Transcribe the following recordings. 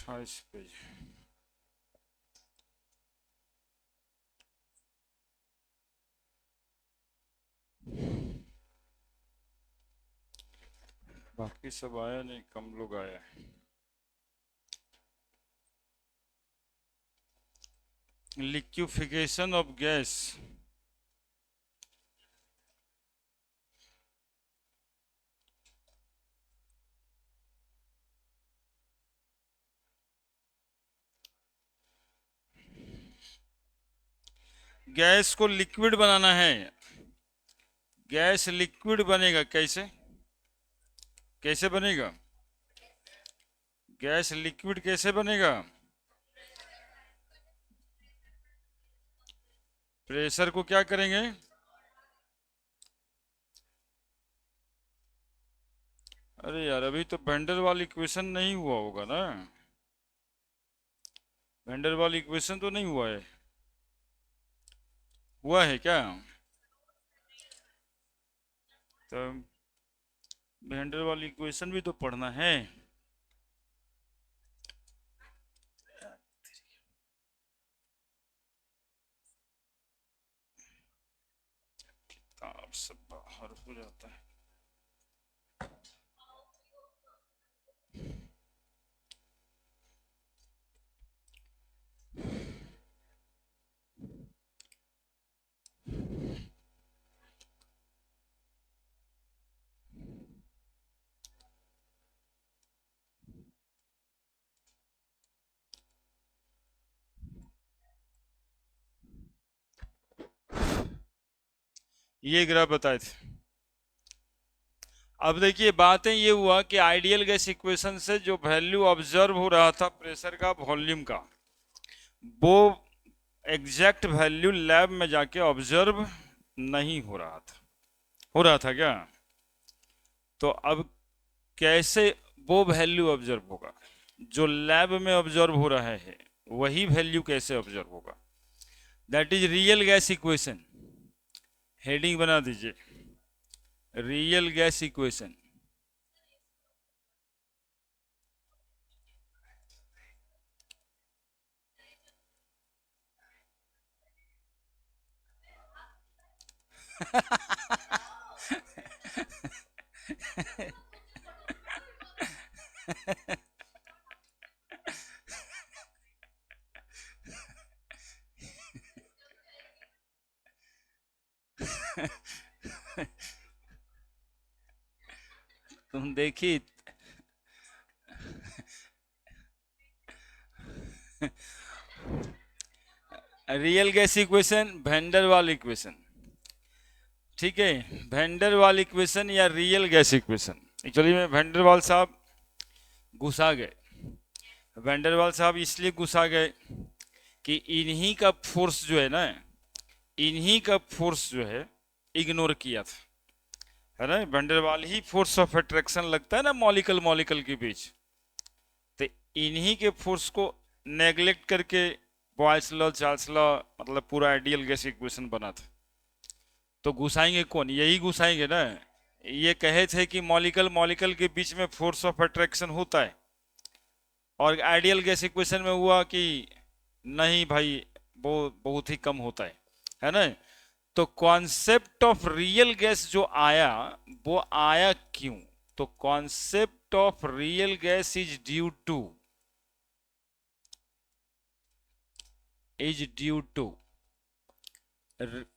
28 page. बाकी सब आया नहीं, कम लोग आया। Liquefaction of gas. गैस को लिक्विड बनाना है। गैस लिक्विड बनेगा कैसे? कैसे बनेगा? गैस लिक्विड कैसे बनेगा? प्रेशर को क्या करेंगे? अरे यार, अभी तो वेंडर वाल इक्वेशन नहीं हुआ होगा ना। वेंडर वाल इक्वेशन तो नहीं हुआ है। हुआ है क्या? तो वेंडर वाल इक्वेशन भी तो पढ़ना है। किताब सब बाहर हो जाता है। ये ग्राफ बताए थे। अब देखिए, बातें ये हुआ कि आइडियल गैस इक्वेशन से जो वैल्यू ऑब्जर्व हो रहा था प्रेशर का, वॉल्यूम का, वो एग्जैक्ट वैल्यू लैब में जाके ऑब्जर्व नहीं हो रहा था। हो रहा था क्या? तो अब कैसे वो वैल्यू ऑब्जर्व होगा जो लैब में ऑब्जर्व हो रहा है? वही वैल्यू कैसे ऑब्जर्व होगा? That is real gas equation. Heading बना दीजिए, रियल गैस इक्वेशन। तुम देखिए, real gas equation, vendor Waal equation. ठीक है, वेंडर वाल इक्वेशन या रियल गैस इक्वेशन। एक्चुअली में वेंडर वाल साहब घुसा गए। वेंडर वाल साहब इसलिए घुसा गए कि इन्हीं का फोर्स जो है ना, इन्हीं का फोर्स जो है इग्नोर किया था, है ना। वेंडर वाल ही फोर्स ऑफ अट्रैक्शन लगता है ना मॉलिकल मॉलिकल के बीच। तो इन्हीं के फोर्स को नेग्लेक्ट करके बॉयल्स लॉ, चार्ल्स लॉ, मतलब पूरा आइडियल गैस इक्वेशन बना था। तो घुसाएंगे कौन? यही घुसाएंगे ना। ये कहे थे कि मॉलिकल मॉलिकल के बीच में फोर्स ऑफ अट्रैक्शन होता है, और आइडियल गैस इक्वेशन में हुआ कि नहीं भाई, वो बहुत ही कम होता है ना। तो कॉन्सेप्ट ऑफ रियल गैस जो आया, वो आया क्यों? तो concept of real gas is due to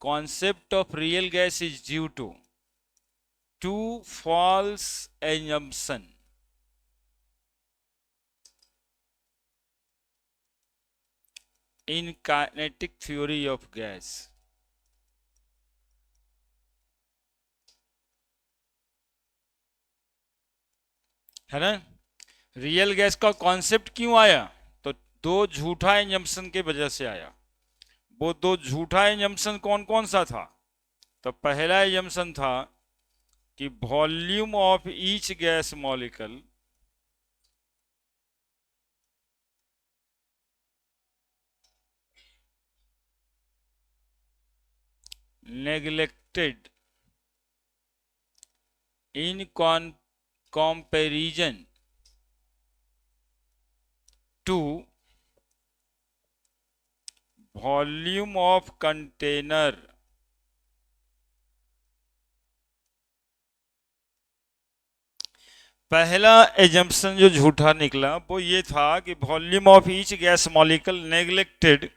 concept of real gas is due to two false assumption in kinetic theory of gas। है ना। रियल गैस का कॉन्सेप्ट क्यों आया? तो दो झूठा एजम्पशन के वजह से आया। वो दो झूठा एजम्पशन कौन कौन सा था? तो पहला एजम्पशन था कि volume of each gas molecule neglected in comparison to volume of container. पहला एजम्पशन जो झूठा निकला वो ये था कि volume of each gas molecule neglected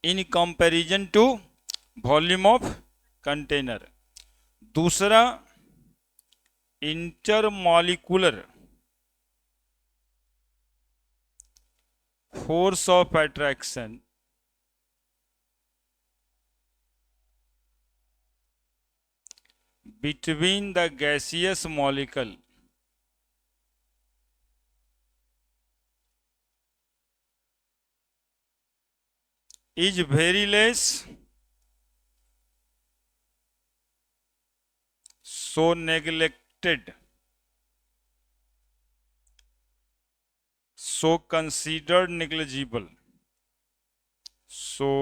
in comparison to volume of container. दूसरा, intermolecular force of attraction between the gaseous molecule is very less, so neglected, so considered negligible, so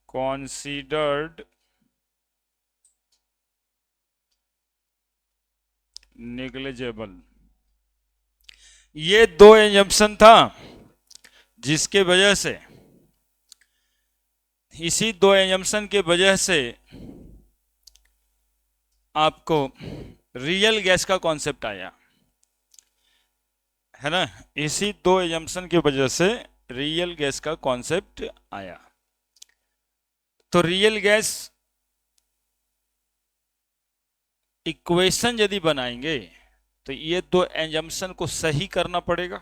considered negligible। ये दो assumption था जिसके वजह से, इसी दो assumption के वजह से आपको रियल गैस का कॉन्सेप्ट आया, है ना। इसी दो एजम्पशन की वजह से रियल गैस का कॉन्सेप्ट आया। तो रियल गैस इक्वेशन यदि बनाएंगे तो ये दो एजम्पशन को सही करना पड़ेगा।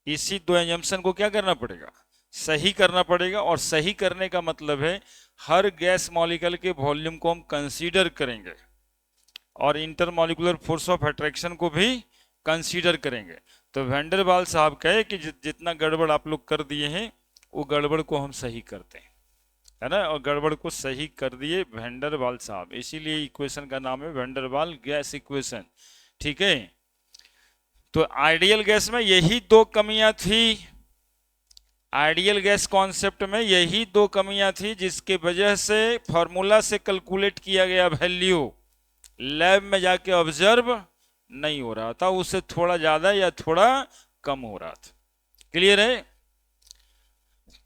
इसी दो एजम्पशन को क्या करना पड़ेगा? सही करना पड़ेगा। और सही करने का मतलब है हर गैस मॉलिक्यूल के वॉल्यूम को हम कंसीडर करेंगे और इंटरमॉलिक्यूलर फोर्स ऑफ अट्रैक्शन को भी कंसीडर करेंगे। तो वैन डर वाल्स साहब कहे कि जितना गड़बड़ आप लोग कर दिए हैं वो गड़बड़ को हम सही करते हैं, है ना। और गड़बड़ को सही कर दिए वैन डर वाल्स साहब, इसीलिए इक्वेशन का नाम है van der Waals gas equation. ठीक है। तो आइडियल गैस में यही दो कमियां थी, आइडियल गैस कॉन्सेप्ट में यही दो कमियां थी जिसके वजह से फॉर्मूला से कैलकुलेट किया गया वैल्यू लैब में जाके ऑब्जर्व नहीं हो रहा था, उससे थोड़ा ज्यादा या थोड़ा कम हो रहा था। क्लियर है?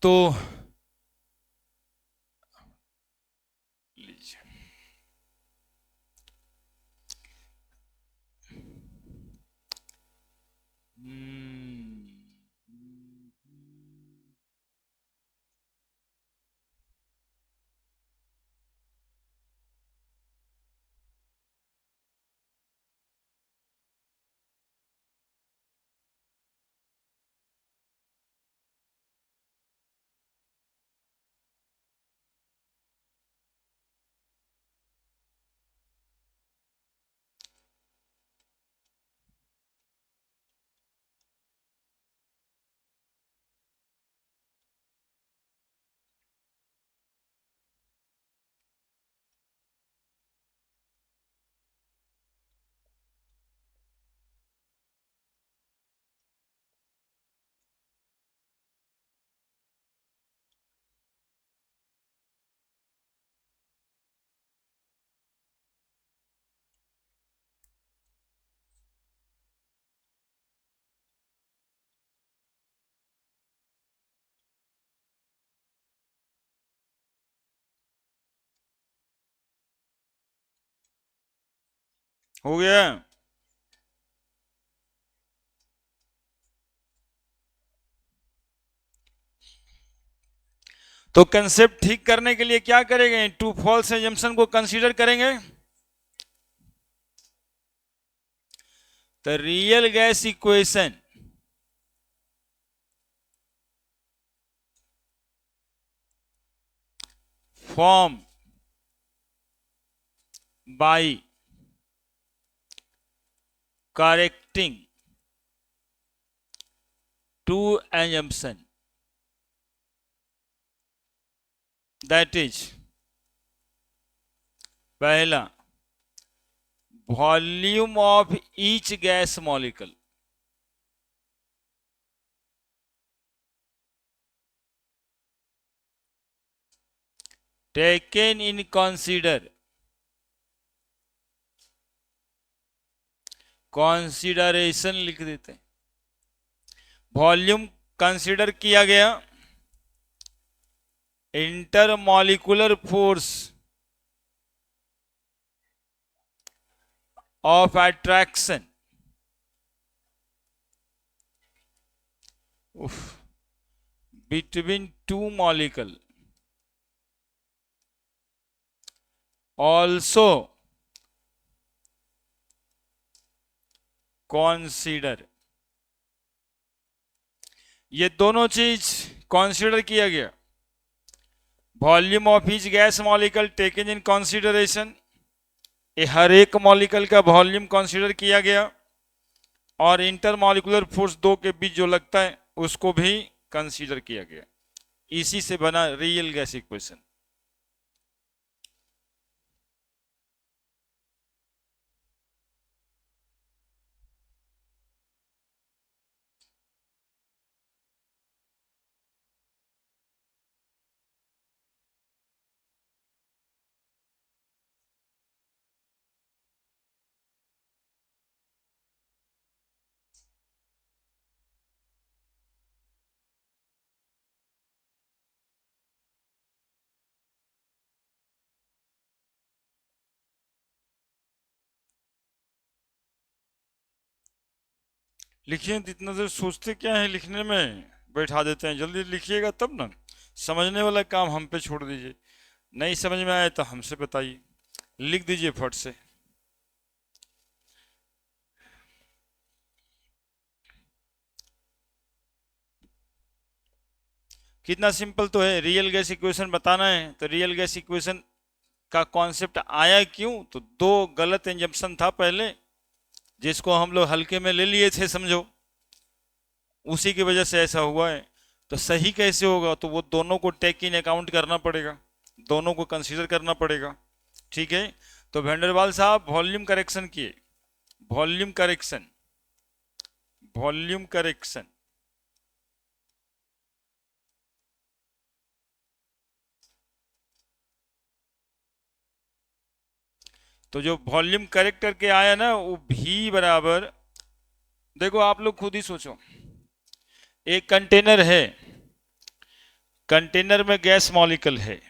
तो लीजिए, हो गया। तो कंसेप्ट ठीक करने के लिए क्या करेंगे? टू फॉल्स एजम्पशन को कंसीडर करेंगे। तो real gas equation form by correcting two assumption, that is पहला volume of each gas molecule taken in consider consideration लिख देते हैं। वॉल्यूम कंसीडर किया गया, intermolecular force of attraction between two molecule also consider, ये दोनों चीज कंसीडर किया गया। Volume of each gas molecule taken in consideration, ये हर एक मॉलिक्यूल का वॉल्यूम कंसीडर किया गया, और इंटरमॉलिक्यूलर फोर्स दो के बीच जो लगता है उसको भी कंसीडर किया गया। इसी से बना रियल गैस इक्वेशन। लिखिए, इतना देर सोचते क्या है, लिखने में बैठा देते हैं। जल्दी लिखिएगा तब ना, समझने वाला काम हम पे छोड़ दीजिए। नहीं समझ में आए तो हमसे बताइए, लिख दीजिए फट से। कितना सिंपल तो है, रियल गैस इक्वेशन बताना है तो रियल गैस इक्वेशन का कॉन्सेप्ट आया क्यों, तो दो गलत एजम्पशन था पहले जिसको हम लोग हल्के में ले लिए थे, समझो, उसी की वजह से ऐसा हुआ है। तो सही कैसे होगा, तो वो दोनों को टेक इन अकाउंट करना पड़ेगा, दोनों को कंसीडर करना पड़ेगा। ठीक है, तो वेंडरवाल साहब वॉल्यूम करेक्शन किए, वॉल्यूम करेक्शन, वॉल्यूम करेक्शन। तो जो वॉल्यूम करेक्ट करके आया ना, वो भी बराबर, देखो आप लोग खुद ही सोचो, एक कंटेनर है, कंटेनर में गैस मॉलिक्यूल है,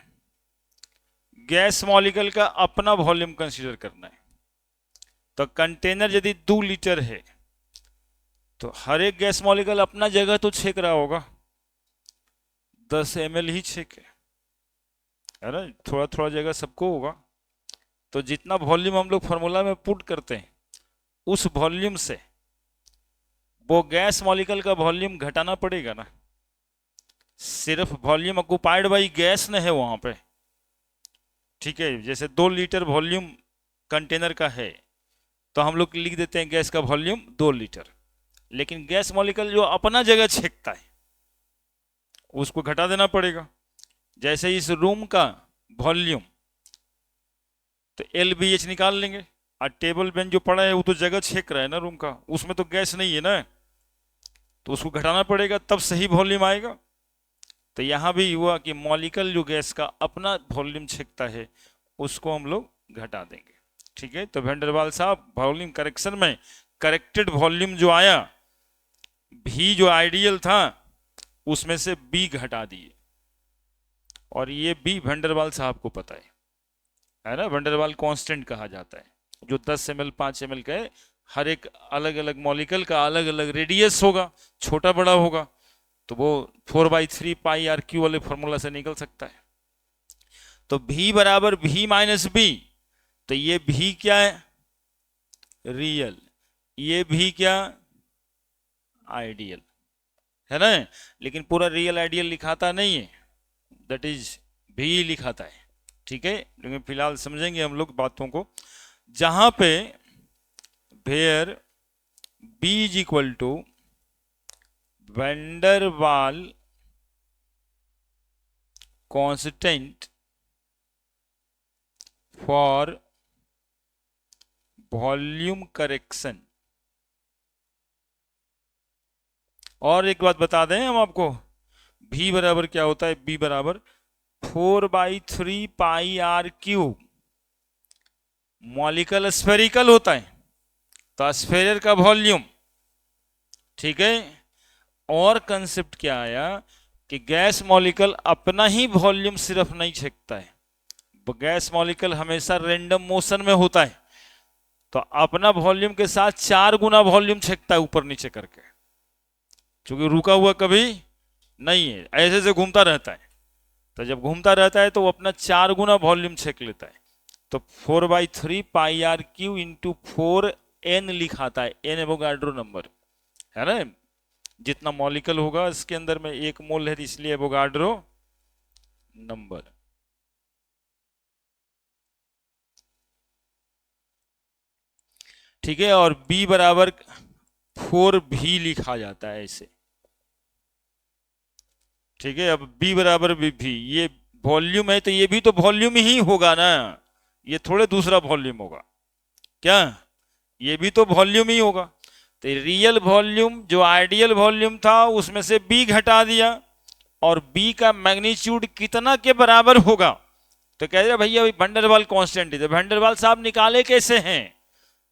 गैस मॉलिक्यूल का अपना वॉल्यूम कंसीडर करना है। तो कंटेनर यदि 2 लीटर है तो हर एक गैस मॉलिक्यूल अपना जगह तो छेक रहा होगा, 10 ml ही छेके, है ना, थोड़ा थोड़ा जगह सबको होगा। तो जितना वॉल्यूम हम लोग फार्मूला में पुट करते हैं, उस वॉल्यूम से वो गैस मॉलिक्यूल का वॉल्यूम घटाना पड़ेगा ना। सिर्फ वॉल्यूम ऑक्युपाइड बाई गैस न है वहां पे। ठीक है, जैसे 2 लीटर वॉल्यूम कंटेनर का है तो हम लोग लिख देते हैं गैस का वॉल्यूम 2 लीटर, लेकिन गैस मॉलिक्यूल जो अपना जगह छेकता है उसको घटा देना पड़ेगा। जैसे इस रूम का वॉल्यूम, तो LBH निकाल लेंगे, और टेबल बेंच जो पड़ा है वो तो जगह छेक रहा है ना रूम का, उसमें तो गैस नहीं है ना, तो उसको घटाना पड़ेगा तब सही वॉल्यूम आएगा। तो यहां भी हुआ कि मॉलिक्यूल जो गैस का अपना वॉल्यूम छेकता है उसको हम लोग घटा देंगे। ठीक है, तो वेंडरवाल साहब वॉल्यूम करेक्शन में करेक्टेड वॉल्यूम जो आया, भी जो आइडियल था उसमें से B घटा दिए, और ये B वेंडरवाल साहब को पता है ना, वेंडरवाल कांस्टेंट कहा जाता है, जो 10 ml 5 ml का है, हर एक अलग अलग मॉलिक्यूल का अलग अलग रेडियस होगा, छोटा बड़ा होगा, तो वो 4/3 पाई आर क्यू वाले फॉर्मूला से निकल सकता है। तो V बराबर V माइनस B, तो ये V क्या है, रियल, ये भी क्या, आइडियल, है ना। लेकिन पूरा रियल आइडियल लिखाता नहीं है, दैट इज भी लिखाता है। ठीक है, लेकिन फिलहाल समझेंगे हम लोग बातों को, जहां पे where B is equal to van der Waal constant for volume correction. और एक बात बता दें हम आपको, V बराबर क्या होता है, B बराबर 4/3 pi are cube. Molecule spherical होता है, तो स्फेयर का वॉल्यूम, ठीक है। और कंसेप्ट क्या आया कि गैस मॉलिक्यूल अपना ही वॉल्यूम सिर्फ नहीं छेकता है, गैस मॉलिक्यूल हमेशा रैंडम मोशन में होता है, तो अपना वॉल्यूम के साथ 4 गुना वॉल्यूम छेकता है ऊपर नीचे करके, क्योंकि रुका हुआ कभी नहीं है, ऐसे से घूमता रहता है। तो जब घूमता रहता है तो वो अपना 4 गुना वॉल्यूम छेक लेता है। तो 4/3 pi R Q into 4n लिखाता है, n एवोगाड्रो नंबर है ना, जितना मॉलिक्यूल होगा इसके अंदर में 1 मोल है, इसलिए एवोगाड्रो नंबर। ठीक है, और B बराबर 4v लिखा जाता है ऐसे, ठीक है। अब B बराबर v, ये वॉल्यूम है तो ये भी तो वॉल्यूम ही होगा ना, ये थोड़े दूसरा वॉल्यूम होगा क्या, ये भी तो वॉल्यूम ही होगा। तो रियल वॉल्यूम जो आइडियल वॉल्यूम था उसमें से B घटा दिया, और B का मैग्नीट्यूड कितना के बराबर होगा, तो कह रहे भैया वंडरवाल कांस्टेंट है, तो वंडरवाल साहब निकाले कैसे हैं,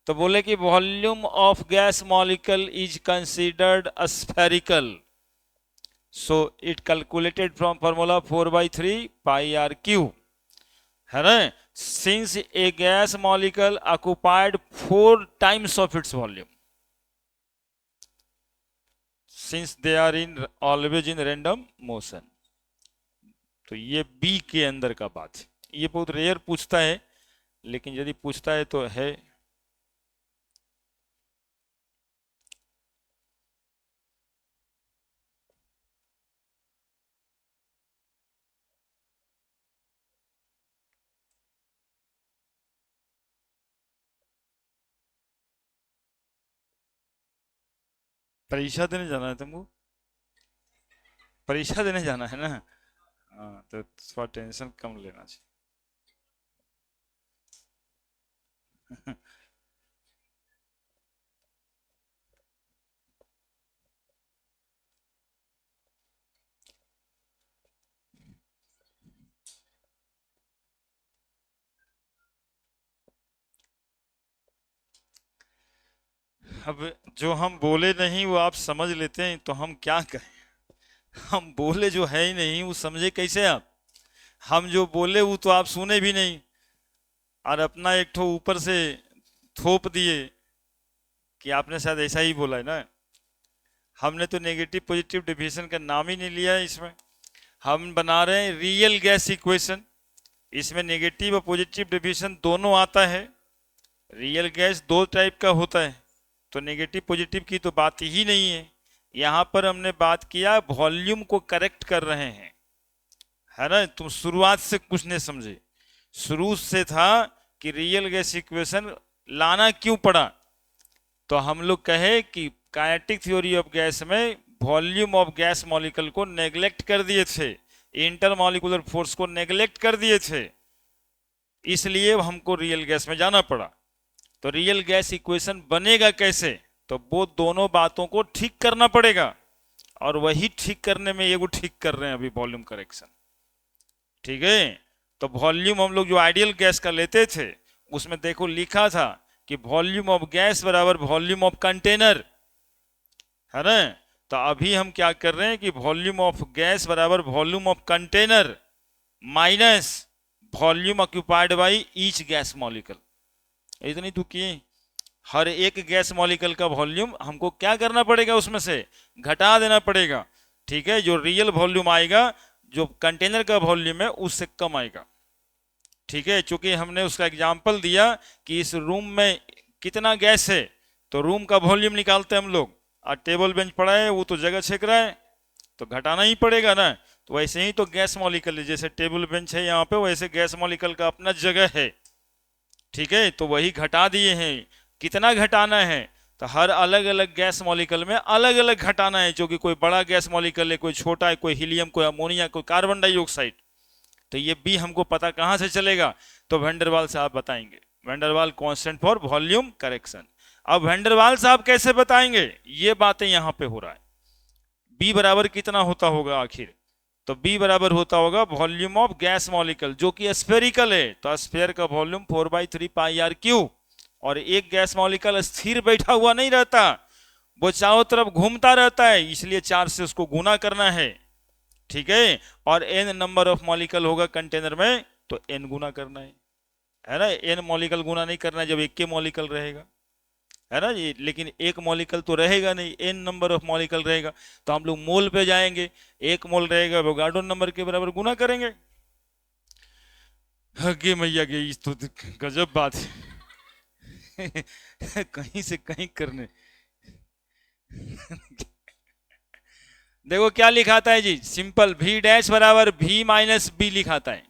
तो बोले कि volume of gas molecule is considered spherical, so it calculated from formula 4/3 pi R cube, है ना। Since a gas molecule occupied 4 times of its volume, since they are in always in random motion. तो ये B के अंदर का बात है, ये बहुत रेयर पूछता है, लेकिन यदि पूछता है तो है। परीक्षा देने जाना है तुमको, परीक्षा देने जाना है ना, हाँ तो थोड़ा टेंशन कम लेना चाहिए। अब जो हम बोले नहीं वो आप समझ लेते हैं, तो हम क्या कहें, हम बोले जो है ही नहीं वो समझे कैसे आप, हम जो बोले वो तो आप सुने भी नहीं, और अपना एक ठो ऊपर से थोप दिए कि आपने शायद ऐसा ही बोला है ना। हमने तो नेगेटिव पॉजिटिव डिफिनेशन का नाम ही नहीं लिया है इसमें, हम बना रहे हैं रियल गैस इक्वेशन, इसमें नेगेटिव और पॉजिटिव डिफिनेशन दोनों आता है। रियल गैस 2 टाइप का होता है, तो नेगेटिव पॉजिटिव की तो बात ही नहीं है। यहाँ पर हमने बात किया वॉल्यूम को करेक्ट कर रहे हैं, है ना। तुम शुरुआत से कुछ नहीं समझे, शुरू से था कि रियल गैस इक्वेशन लाना क्यों पड़ा, तो हम लोग कहे कि काइनेटिक थ्योरी ऑफ गैस में वॉल्यूम ऑफ गैस मॉलिक्यूल को नेग्लेक्ट कर दिए थे, इंटरमॉलिक्यूलर फोर्स को नेग्लेक्ट कर दिए थे, इसलिए हमको रियल गैस में जाना पड़ा। तो रियल गैस इक्वेशन बनेगा कैसे, तो वो दोनों बातों को ठीक करना पड़ेगा, और वही ठीक करने में ये वो ठीक कर रहे हैं अभी वॉल्यूम करेक्शन, ठीक है। तो वॉल्यूम हम लोग जो आइडियल गैस का लेते थे उसमें देखो लिखा था कि वॉल्यूम ऑफ गैस बराबर वॉल्यूम ऑफ कंटेनर, है ना। तो अभी हम क्या कर रहे हैं कि वॉल्यूम ऑफ गैस बराबर volume of container minus volume occupied by each gas molecule, इतनी तो किए। हर एक गैस मॉलिक्यूल का वॉल्यूम हमको क्या करना पड़ेगा, उसमें से घटा देना पड़ेगा, ठीक है। जो रियल वॉल्यूम आएगा जो कंटेनर का वॉल्यूम है उससे कम आएगा, ठीक है। चूंकि हमने उसका एग्जांपल दिया कि इस रूम में कितना गैस है, तो रूम का वॉल्यूम निकालते हैं हम लोग, और टेबल बेंच पड़ा है वो तो जगह छेक रहा है, तो घटाना ही पड़ेगा ना। तो वैसे ही तो गैस मॉलिक्यूल जैसे टेबल बेंच है यहाँ पे, वैसे गैस मॉलिक्यूल का अपना जगह है, ठीक है। तो वही घटा दिए हैं, कितना घटाना है, तो हर अलग अलग गैस मॉलिक्यूल में अलग अलग घटाना है, जो कि कोई बड़ा गैस मॉलिक्यूल है, कोई छोटा है, कोई हीलियम, कोई अमोनिया, कोई कार्बन डाइऑक्साइड। तो ये भी हमको पता कहां से चलेगा, तो वेंडरवाल साहब बताएंगे, van der Waals constant for volume correction. अब वेंडरवाल साहब कैसे बताएंगे, ये बातें यहां पे हो रहा है। बी बराबर कितना होता होगा आखिर, तो बी बराबर होता होगा वॉल्यूम ऑफ गैस मॉलिक्यूल जो कि स्फेरिकल है, तो स्फेयर का वॉल्यूम 4/3 पाई आर क्यू, और एक गैस मॉलिक्यूल स्थिर बैठा हुआ नहीं रहता, वो चारों तरफ घूमता रहता है, इसलिए 4 से उसको गुना करना है। ठीक है, और n नंबर ऑफ मॉलिक्यूल होगा कंटेनर में तो n गुना करना है ना। n मॉलिक्यूल गुना नहीं करना है जब एक के मॉलिक्यूल रहेगा, है ना जी। लेकिन एक मॉलिक्यूल तो रहेगा नहीं, n नंबर ऑफ मॉलिक्यूल रहेगा, तो हम लोग मोल पे जाएंगे, 1 मोल रहेगा एवोगाड्रो नंबर के बराबर गुना करेंगे। हगे मैया गई, इस तो गजब बात है कहीं से कहीं करने देखो क्या लिखाता है जी, सिंपल v डैश बराबर v माइनस बी लिखाता है,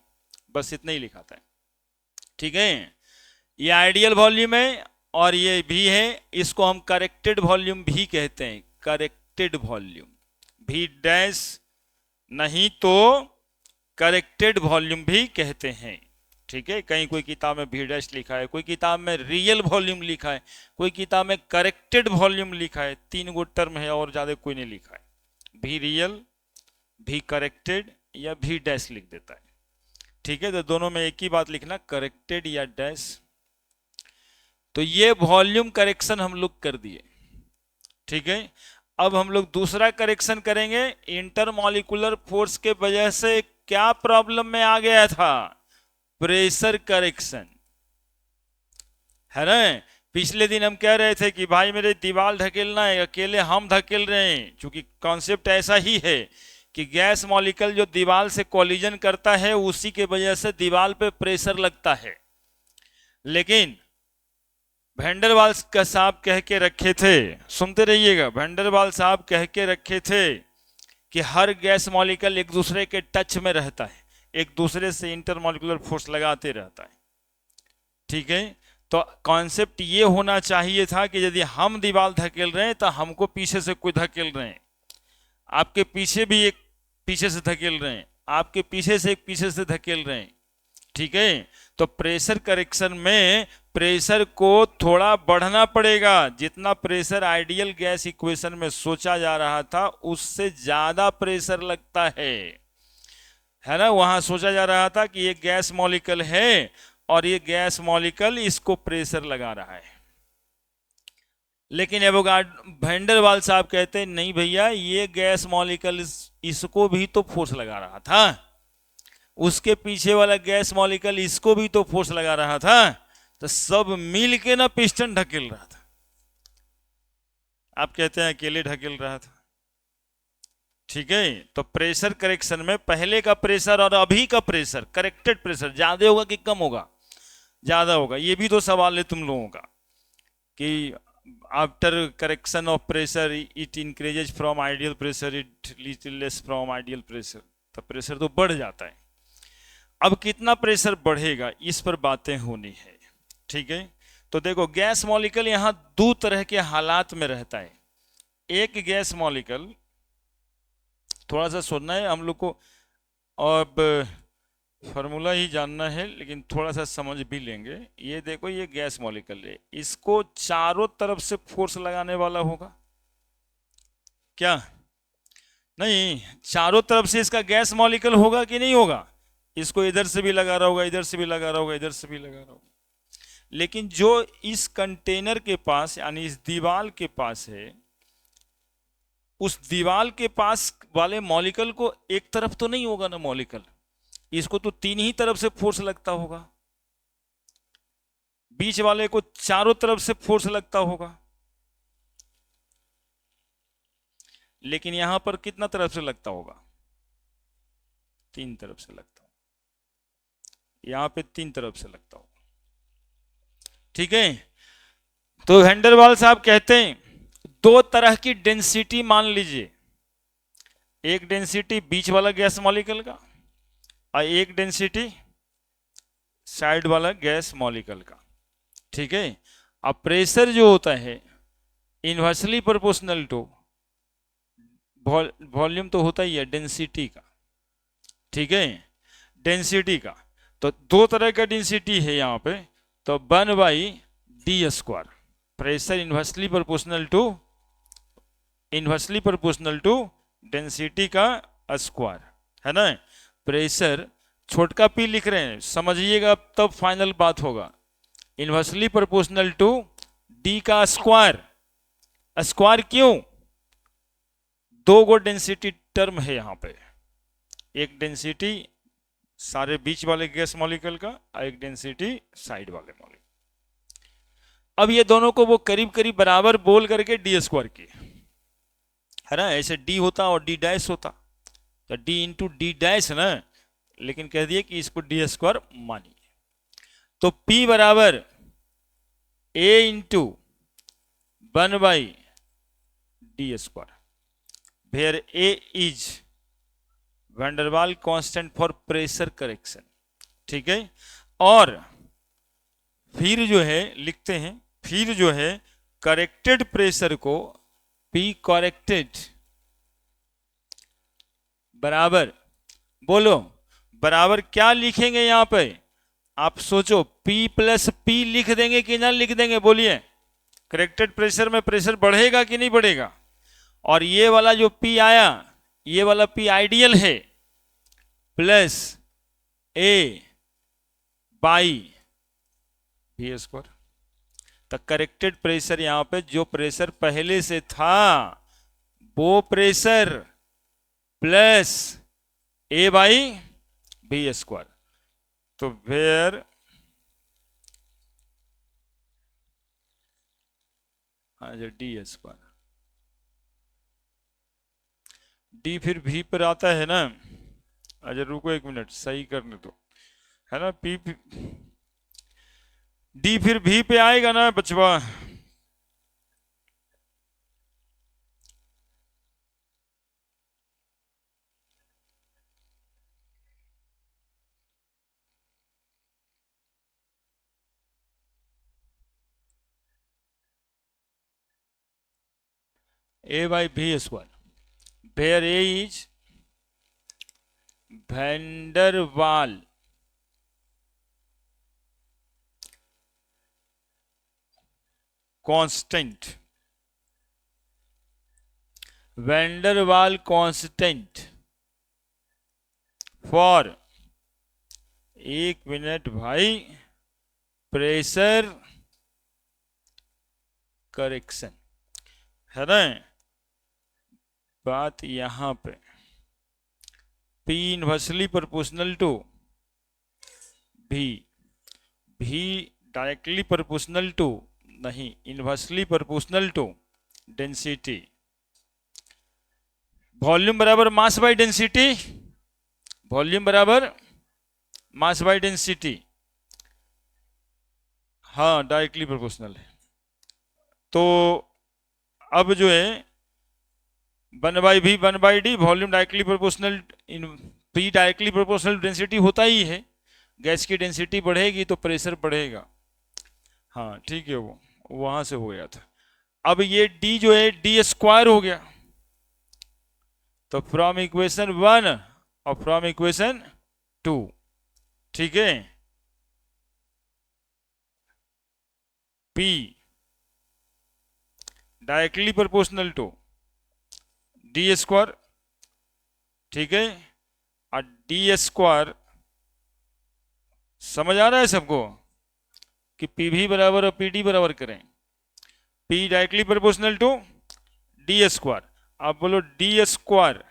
बस इतना ही लिखाता है। ठीक है, ये आइडियल वॉल्यूम है और ये भी है, इसको हम करेक्टेड वॉल्यूम भी कहते हैं, करेक्टेड वॉल्यूम, भी डैश नहीं तो करेक्टेड वॉल्यूम भी कहते हैं। ठीक है, कहीं कोई किताब में भी डैश लिखा है, कोई किताब में रियल वॉल्यूम लिखा है, कोई किताब में करेक्टेड वॉल्यूम लिखा है, 3 गो टर्म है और ज्यादा कोई नहीं लिखा है, भी रियल, भी करेक्टेड या भी डैश लिख देता है। ठीक है, तो दोनों में एक ही बात लिखना, करेक्टेड या डैश। तो ये वॉल्यूम करेक्शन हम लोग कर दिए। ठीक है, अब हम लोग दूसरा करेक्शन करेंगे, इंटरमॉलिक्यूलर फोर्स के वजह से क्या प्रॉब्लम में आ गया था, प्रेशर करेक्शन, है ना। पिछले दिन हम कह रहे थे कि भाई मेरे दीवार ढकेलना है, अकेले हम धकेल रहे हैं, क्योंकि कॉन्सेप्ट ऐसा ही है कि गैस मॉलिक्यूल जो दीवार से कोलिजन करता है उसी के वजह से दीवार पे प्रेशर लगता है। लेकिन वैन डर वाल्स का साहब कह के रखे थे, सुनते रहिएगा, वैन डर वाल्स साहब कह के रखे थे कि हर गैस मॉलिक्यूल एक दूसरे के टच में रहता है, एक दूसरे से इंटरमॉलिक्यूलर फोर्स लगाते रहता है। ठीक है, तो कॉन्सेप्ट ये होना चाहिए था कि यदि हम दीवार धकेल रहे हैं तो हमको पीछे से कोई धकेल रहे हैं, आपके पीछे भी एक पीछे से धकेल रहे हैं, आपके पीछे से एक पीछे से धकेल रहे हैं। ठीक है, तो प्रेशर करेक्शन में प्रेशर को थोड़ा बढ़ना पड़ेगा, जितना प्रेशर आइडियल गैस इक्वेशन में सोचा जा रहा था उससे ज्यादा प्रेशर लगता है ना। वहां सोचा जा रहा था कि ये गैस मॉलिक्यूल है और ये गैस मॉलिक्यूल इसको प्रेशर लगा रहा है, लेकिन वैन डर वाल्स साहब कहते हैं नहीं भैया, ये गैस मॉलिक्यूल इसको भी तो फोर्स लगा रहा था, उसके पीछे वाला गैस मॉलिक्यूल इसको भी तो फोर्स लगा रहा था, तो सब मिल के ना पिस्टन ढकेल रहा था। आप कहते हैं अकेले ढकेल रहा था। ठीक है, तो प्रेशर करेक्शन में पहले का प्रेशर और अभी का प्रेशर, करेक्टेड प्रेशर ज्यादा होगा कि कम होगा, ज्यादा होगा। ये भी तो सवाल है तुम लोगों का कि after correction of pressure it increases from ideal pressure, it little less from ideal pressure, तो प्रेशर तो बढ़ जाता है। अब कितना प्रेशर बढ़ेगा इस पर बातें होनी है। ठीक है, तो देखो गैस मॉलिक्यूल यहां 2 तरह के हालात में रहता है। एक गैस मॉलिक्यूल, थोड़ा सा सुनना है हम लोग को, अब फॉर्मूला ही जानना है लेकिन थोड़ा सा समझ भी लेंगे। ये देखो, ये गैस मॉलिक्यूल है, इसको चारों तरफ से फोर्स लगाने वाला होगा क्या? नहीं, चारों तरफ से इसका गैस मॉलिक्यूल होगा कि नहीं होगा? इसको इधर से भी लगा रहा होगा, इधर से भी लगा रहा होगा, इधर से भी लगा रहा होगा। लेकिन जो इस कंटेनर के पास यानी इस दीवार के पास है, उस दीवार के पास वाले मॉलिक्यूल को एक तरफ तो नहीं होगा ना मॉलिक्यूल, इसको तो 3 ही तरफ से फोर्स लगता होगा, बीच वाले को चारों तरफ से फोर्स लगता होगा। लेकिन यहां पर कितना तरफ से लगता होगा? 3 तरफ से लगता होगा, यहां पे 3 तरफ से लगता होगा। ठीक है, तो वैन डर वाल्स साहब कहते हैं 2 तरह की डेंसिटी मान लीजिए, एक डेंसिटी बीच वाला गैस मॉलिक्यूल का और एक डेंसिटी साइड वाला गैस मॉलिक्यूल का। ठीक है, अब प्रेशर जो होता है इनवर्सली प्रोपोर्शनल टू वॉल्यूम तो होता ही है डेंसिटी का। ठीक है, डेंसिटी का तो 2 तरह का डेंसिटी है यहाँ पे, तो 1/d², pressure inversely proportional to density का स्क्वायर, है ना। प्रेशर छोटका p लिख रहे हैं, समझिएगा तब फाइनल बात होगा। इनवर्सली प्रोपोर्शनल टू डी का स्क्वायर। स्क्वायर क्यों? दो गो डेंसिटी टर्म है यहां पे, एक डेंसिटी सारे बीच वाले गैस मॉलिक्यूल का और एक डेंसिटी साइड वाले मॉलिक्यूल। अब ये दोनों को वो करीब करीब बराबर बोल करके डी स्क्वायर की, है ना, ऐसे डी होता और डी डैश होता, तो डी इंटू डी डैश है ना, लेकिन कह दिए कि इसको डी स्क्वायर मानिए। तो P बराबर A into 1/d square, where A is van der Waal constant for pressure correction. ठीक है, और फिर जो है लिखते हैं, फिर जो है करेक्टेड प्रेशर को P करेक्टेड बराबर, बोलो बराबर क्या लिखेंगे यहां पे? आप सोचो, P प्लस P लिख देंगे कि ना लिख देंगे? बोलिए, करेक्टेड प्रेशर में प्रेशर बढ़ेगा कि नहीं बढ़ेगा? और ये वाला जो P आया, ये वाला P आइडियल है, plus A by V square. तो करेक्टेड प्रेशर यहां पे जो प्रेशर पहले से था वो pressure plus A by V square. तो वेयर डी स्क्वायर, डी फिर V पर आता है ना। अच्छा रुको एक मिनट, सही करने दो, है ना, P डी फिर V पे आएगा ना बचवा। A by V square, where A is van der Waal constant, van der Waal constant for, एक मिनट भाई, प्रेशर करेक्शन, है ना बात यहां पे। P inversely proportional to V, V directly proportional to, नहीं, inversely proportional to density, volume बराबर mass by density, volume बराबर मास बाय डेंसिटी, हाँ डायरेक्टली प्रोपोर्शनल है। तो अब जो है 1/V 1/d, volume directly proportional, इन P डायरेक्टली प्रोपोर्शनल डेंसिटी होता ही है, गैस की डेंसिटी बढ़ेगी तो प्रेशर बढ़ेगा। हाँ ठीक है, वो वहां से हो गया था। अब ये D जो है डी स्क्वायर हो गया, तो फ्रॉम इक्वेशन 1 और फ्रॉम इक्वेशन 2, ठीक है, P directly proportional to D square, ठीक है, और डी स्क्वायर समझ आ रहा है सबको कि पी भी बराबर और पी डी बराबर करें, P directly proportional to D square. आप बोलो डी स्क्वायर,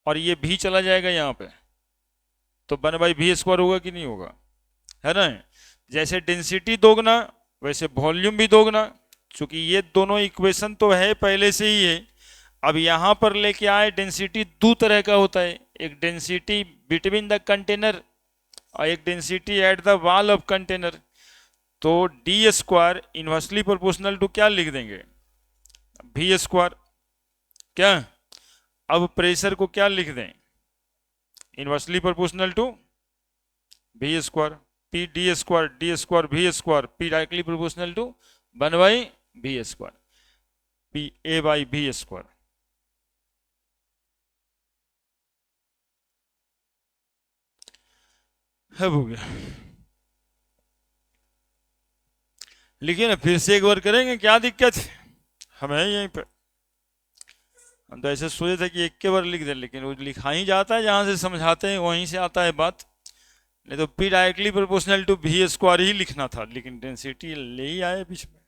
और ये भी चला जाएगा यहाँ पे, तो 1/V स्क्वायर होगा कि नहीं होगा, है ना। जैसे डेंसिटी दोगुना वैसे वॉल्यूम भी दोगुना, चूंकि ये दोनों इक्वेशन तो है पहले से ही है। अब यहां पर लेके आए, डेंसिटी दो तरह का होता है, एक डेंसिटी बिटवीन द कंटेनर और एक density at the wall of container. तो d square inversely proportional to क्या लिख देंगे, V स्क्वायर, क्या। अब प्रेशर को क्या लिख दें, inversely proportional to V square, P D square, D square V square, P directly proportional to 1/V square, P A/V square. अब हो गया, लिखिए ना, फिर से एक बार करेंगे, क्या दिक्कत है, हम है यहीं पे। हम तो ऐसे सोचे थे कि एक के बार लिख दें, लेकिन वो लिखा ही जाता है, जहां से समझाते हैं वहीं से आता है बात। नहीं तो P directly proportional to V square ही लिखना था, लेकिन डेंसिटी ले ही आए बीच में।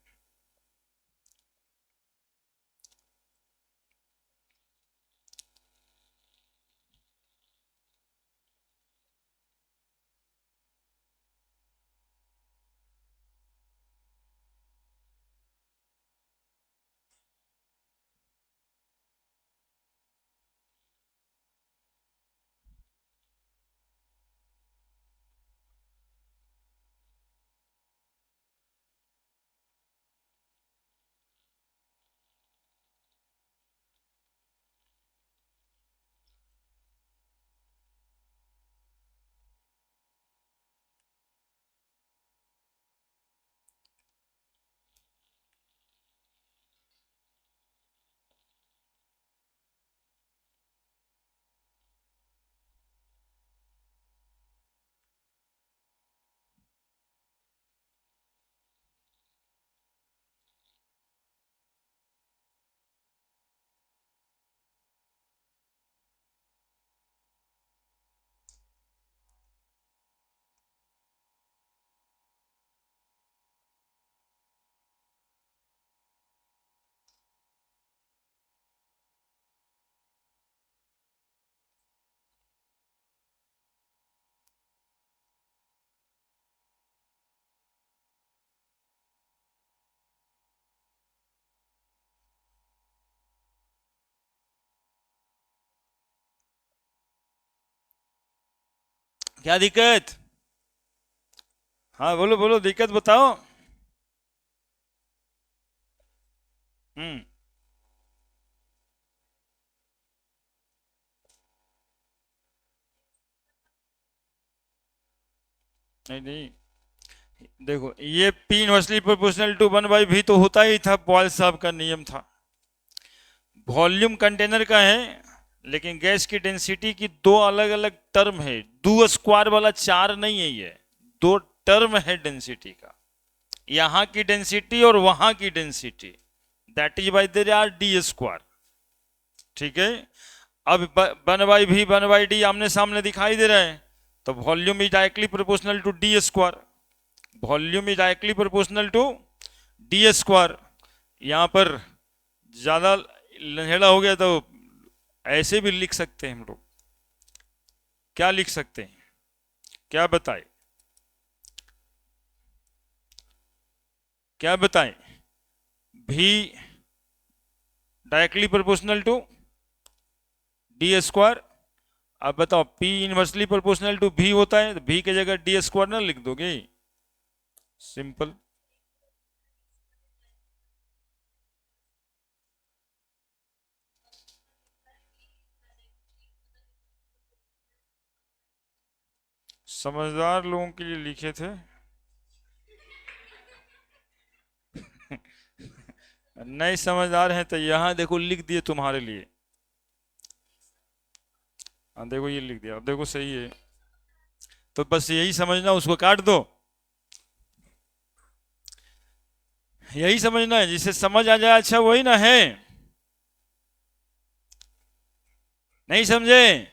क्या दिक्कत? हाँ बोलो बोलो, दिक्कत बताओ। हम्म। नहीं नहीं, देखो ये P inversely proportional to 1/v तो होता ही था, पॉल साहब का नियम था। वॉल्यूम कंटेनर का है, लेकिन गैस की डेंसिटी की दो अलग अलग टर्म है, दो स्क्वायर वाला चार नहीं है, ये दो टर्म है डेंसिटी का। यहां की डेंसिटी और वहां की density, that is by there R D square. ठीक है, अब 1/v 1/d आमने सामने दिखाई दे रहा है, तो volume is directly proportional to D square. Volume is directly proportional to D square. यहां पर ज्यादा लंहेड़ा हो गया तो ऐसे भी लिख सकते हैं हम लोग। क्या लिख सकते हैं, क्या बताए, क्या बताएं? भी directly proportional to D square. अब बताओ P inversely proportional to V होता है, तो V की जगह डी स्क्वायर ना लिख दोगे? सिंपल। समझदार लोगों के लिए लिखे थे। नहीं समझदार हैं तो यहां देखो लिख दिए तुम्हारे लिए। हाँ देखो ये लिख दिया, अब देखो सही है, तो बस यही समझना, उसको काट दो। यही समझना है, जिसे समझ आ जाए अच्छा वही ना है। नहीं समझे?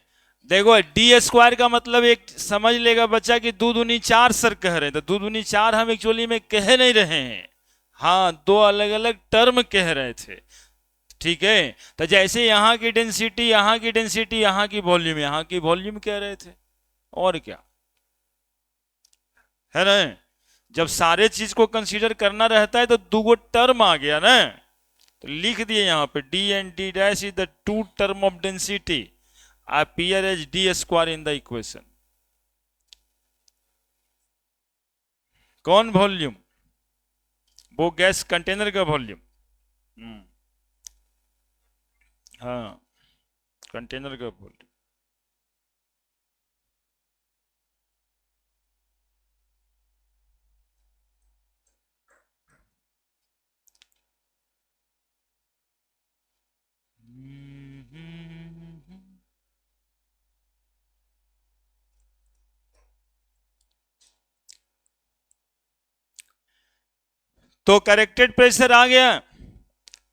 देखो डी स्क्वायर का मतलब एक समझ लेगा बच्चा कि 2 दूनी 4 सर कह रहे हैं, तो 2 दूनी 4 हम एक्चुअली में कह नहीं रहे हैं, हाँ दो अलग अलग टर्म कह रहे थे। ठीक है, तो जैसे यहाँ की डेंसिटी, यहाँ की डेंसिटी, यहाँ की वॉल्यूम, यहाँ की वॉल्यूम कह रहे थे, और क्या है ना। जब सारे चीज को कंसीडर करना रहता है तो दो टर्म आ गया ना, तो लिख दिए यहाँ पे d and d dash is the two term of density appear as d square in the equation। कौन वॉल्यूम? वो गैस कंटेनर का वॉल्यूम। हाँ, कंटेनर का वॉल्यूम। तो करेक्टेड प्रेशर आ गया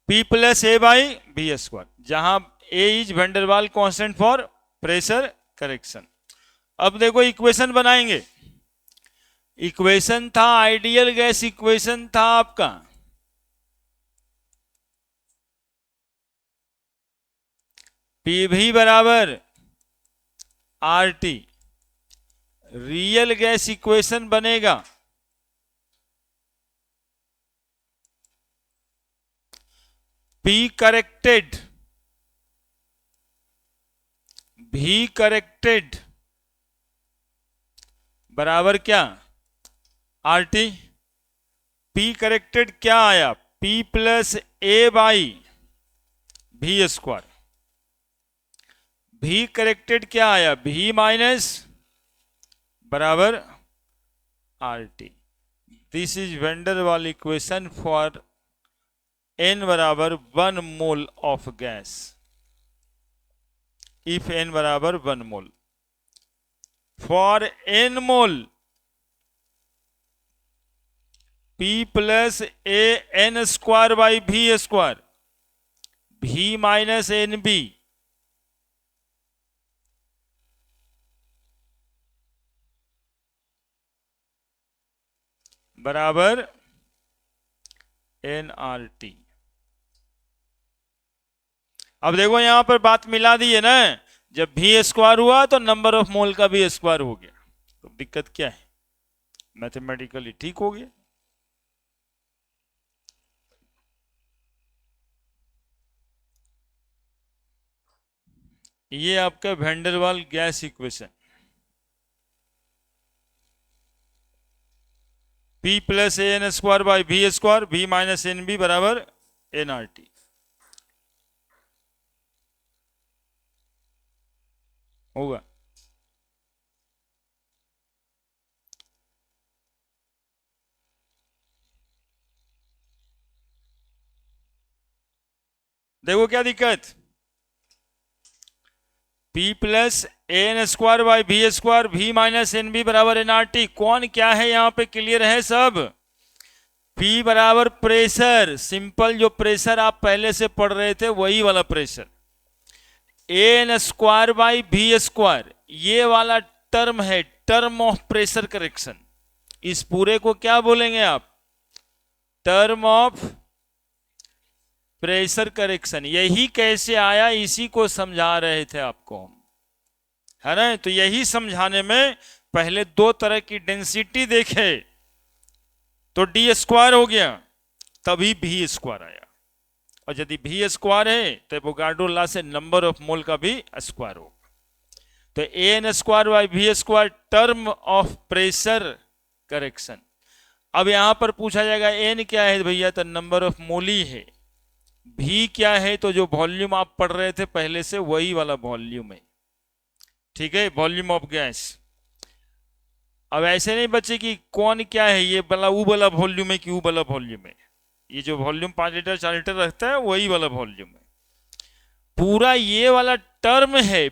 P plus A by b square, जहां a is van der Waal constant for pressure correction. अब देखो इक्वेशन बनाएंगे। इक्वेशन था आइडियल गैस, इक्वेशन था आपका पीवी बराबर आरटी। रियल गैस इक्वेशन बनेगा पी करेक्टेड भी करेक्टेड बराबर क्या आरटी। पी करेक्टेड क्या आया, P plus A by V square. V corrected क्या आया, भी माइनस बराबर RT. This is van der Waal equation for n बराबर 1 mole of gas, if n बराबर 1 mole. For n mole p plus A N square by V square, V minus N B बराबर N R T. अब देखो यहां पर बात मिला दी है ना, जब भी स्क्वायर हुआ तो नंबर ऑफ मोल का भी स्क्वायर हो गया, तो दिक्कत क्या है, मैथमेटिकली ठीक हो गया। ये आपका van der Waal gas equation, P plus A N square by V square, V minus N B बराबर एन आर टी होगा। देखो क्या दिक्कत, P plus A N square by V square, V minus N B बराबर एन आर टी। कौन क्या है यहां पे क्लियर है सब। P बराबर प्रेशर, सिंपल जो प्रेशर आप पहले से पढ़ रहे थे वही वाला pressure. A N square by V square ये वाला टर्म है, टर्म ऑफ प्रेशर करेक्शन। इस पूरे को क्या बोलेंगे आप, टर्म ऑफ प्रेशर करेक्शन। यही कैसे आया इसी को समझा रहे थे आपको हम, है ना। तो यही समझाने में पहले दो तरह की डेंसिटी देखे तो डी स्क्वायर हो गया, तभी भी स्क्वायर आया। और यदि भी स्क्वायर है तो एवोगाड्रो लॉ से नंबर ऑफ मोल का भी स्क्वायर होगा। तो A N square by V square term of pressure correction. अब यहां पर पूछा जाएगा एन क्या है भैया, तो नंबर ऑफ मोल ही है। भी क्या है, तो जो वॉल्यूम आप पढ़ रहे थे पहले से वही वाला वॉल्यूम है, ठीक है, वॉल्यूम ऑफ गैस। अब ऐसे नहीं बचे कि कौन क्या है, ये वाला वो वाला वॉल्यूम है कि वो वाला वॉल्यूम है। ये जो वॉल्यूम 5 लीटर 4 लीटर रखता है वही वाला वॉल्यूम है। पूरा ये वाला टर्म है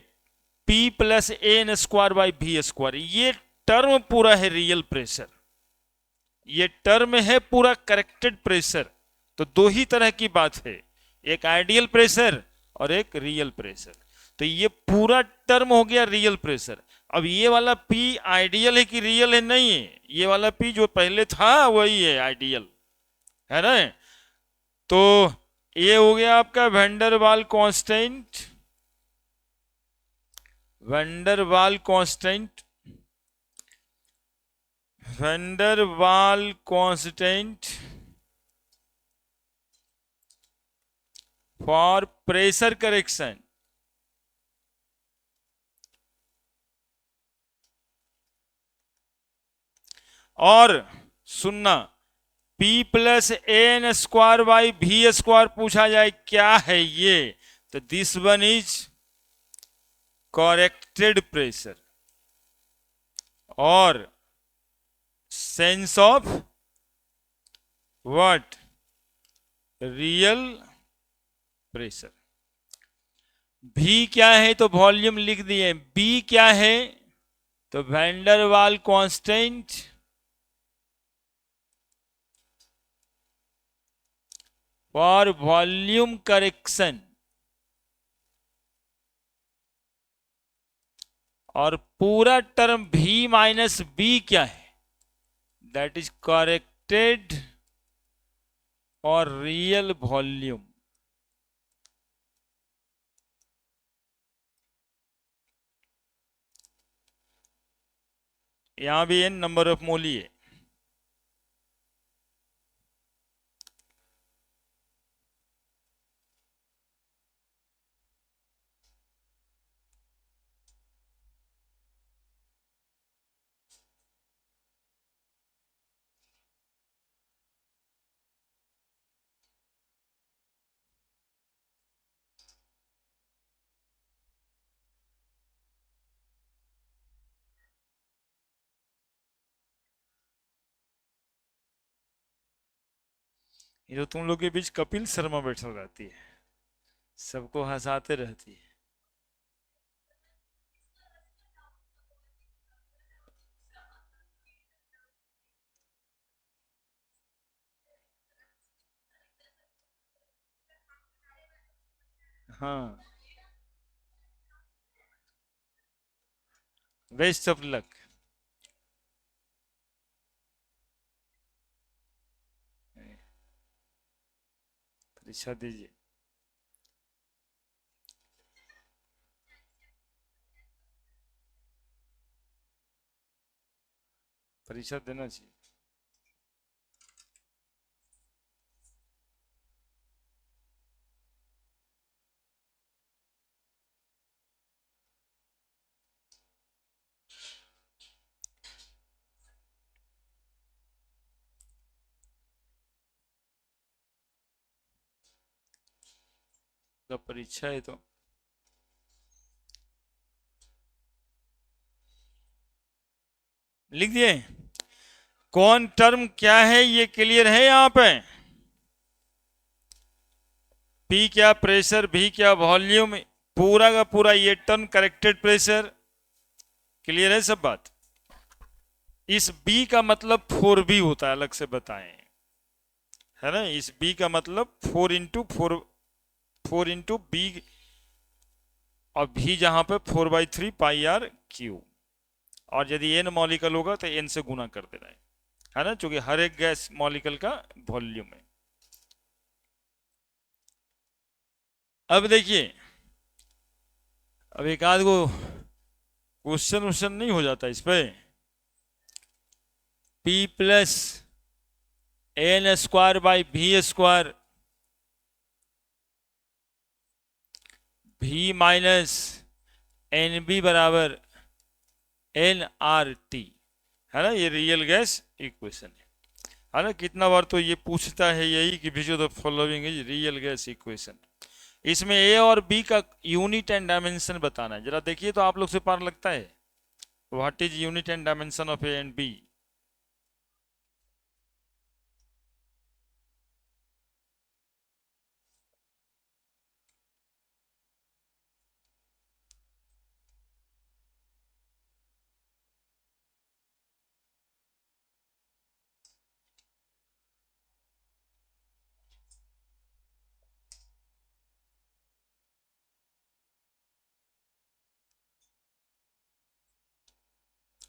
P plus A N square by V square, ये टर्म पूरा है रियल प्रेशर, ये टर्म है पूरा करेक्टेड प्रेशर। तो दो ही तरह की बात है, एक आइडियल प्रेशर और एक रियल प्रेशर। तो ये पूरा टर्म हो गया रियल प्रेशर। अब ये वाला P आइडियल है कि रियल है, नहीं है, ये वाला P जो पहले था वही है आइडियल, है ना। तो ये हो गया आपका van der Waals constant, van der Waals constant, van der Waals constant for pressure correction. और सुनना, P plus A N square by V square पूछा जाए क्या है ये, तो this one is corrected pressure और sense of what, real pressure. भी क्या है तो वॉल्यूम लिख दिए, B क्या है तो वैंडरवाल कांस्टेंट फॉर वॉल्यूम करेक्शन और पूरा टर्म V माइनस बी क्या है? दैट इज करेक्टेड और रियल वॉल्यूम। यहां भी n नंबर ऑफ मोल ही है। ये तो तुम लोग के बीच कपिल शर्मा बैठल रहती है, सबको हंसाते रहती है। हाँ, बेस्ट ऑफ लक। परीक्षा दीजिए। परीक्षा देना चाहिए। तो परीक्षा है तो लिख दिए। कौन टर्म क्या है ये क्लियर है यहाँ पे? P क्या प्रेशर, V क्या वॉल्यूम, पूरा का पूरा ये टर्म करेक्टेड प्रेशर। क्लियर है सब बात? इस B का मतलब 4B होता है, अलग से बताएं, है ना। इस B का मतलब 4 इंटू B, और V जहां पे 4/3 पाई आर क्यू, और यदि n मॉलिक्यूल होगा तो n से गुना कर देना है ना, क्योंकि हर एक गैस मॉलिक्यूल का वॉल्यूम है। अब देखिए, अब एक आध को क्वेश्चन नहीं हो जाता इस पे। P plus n square by V square, V minus NB बराबर nRT, है ना। ये रियल गैस इक्वेशन है ना। कितना बार तो ये पूछता है यही कि which of the following is real gas equation. इसमें ए और बी का यूनिट एंड डायमेंशन बताना है। जरा देखिए तो आप लोग से पार लगता है। What is unit and dimension of A and B?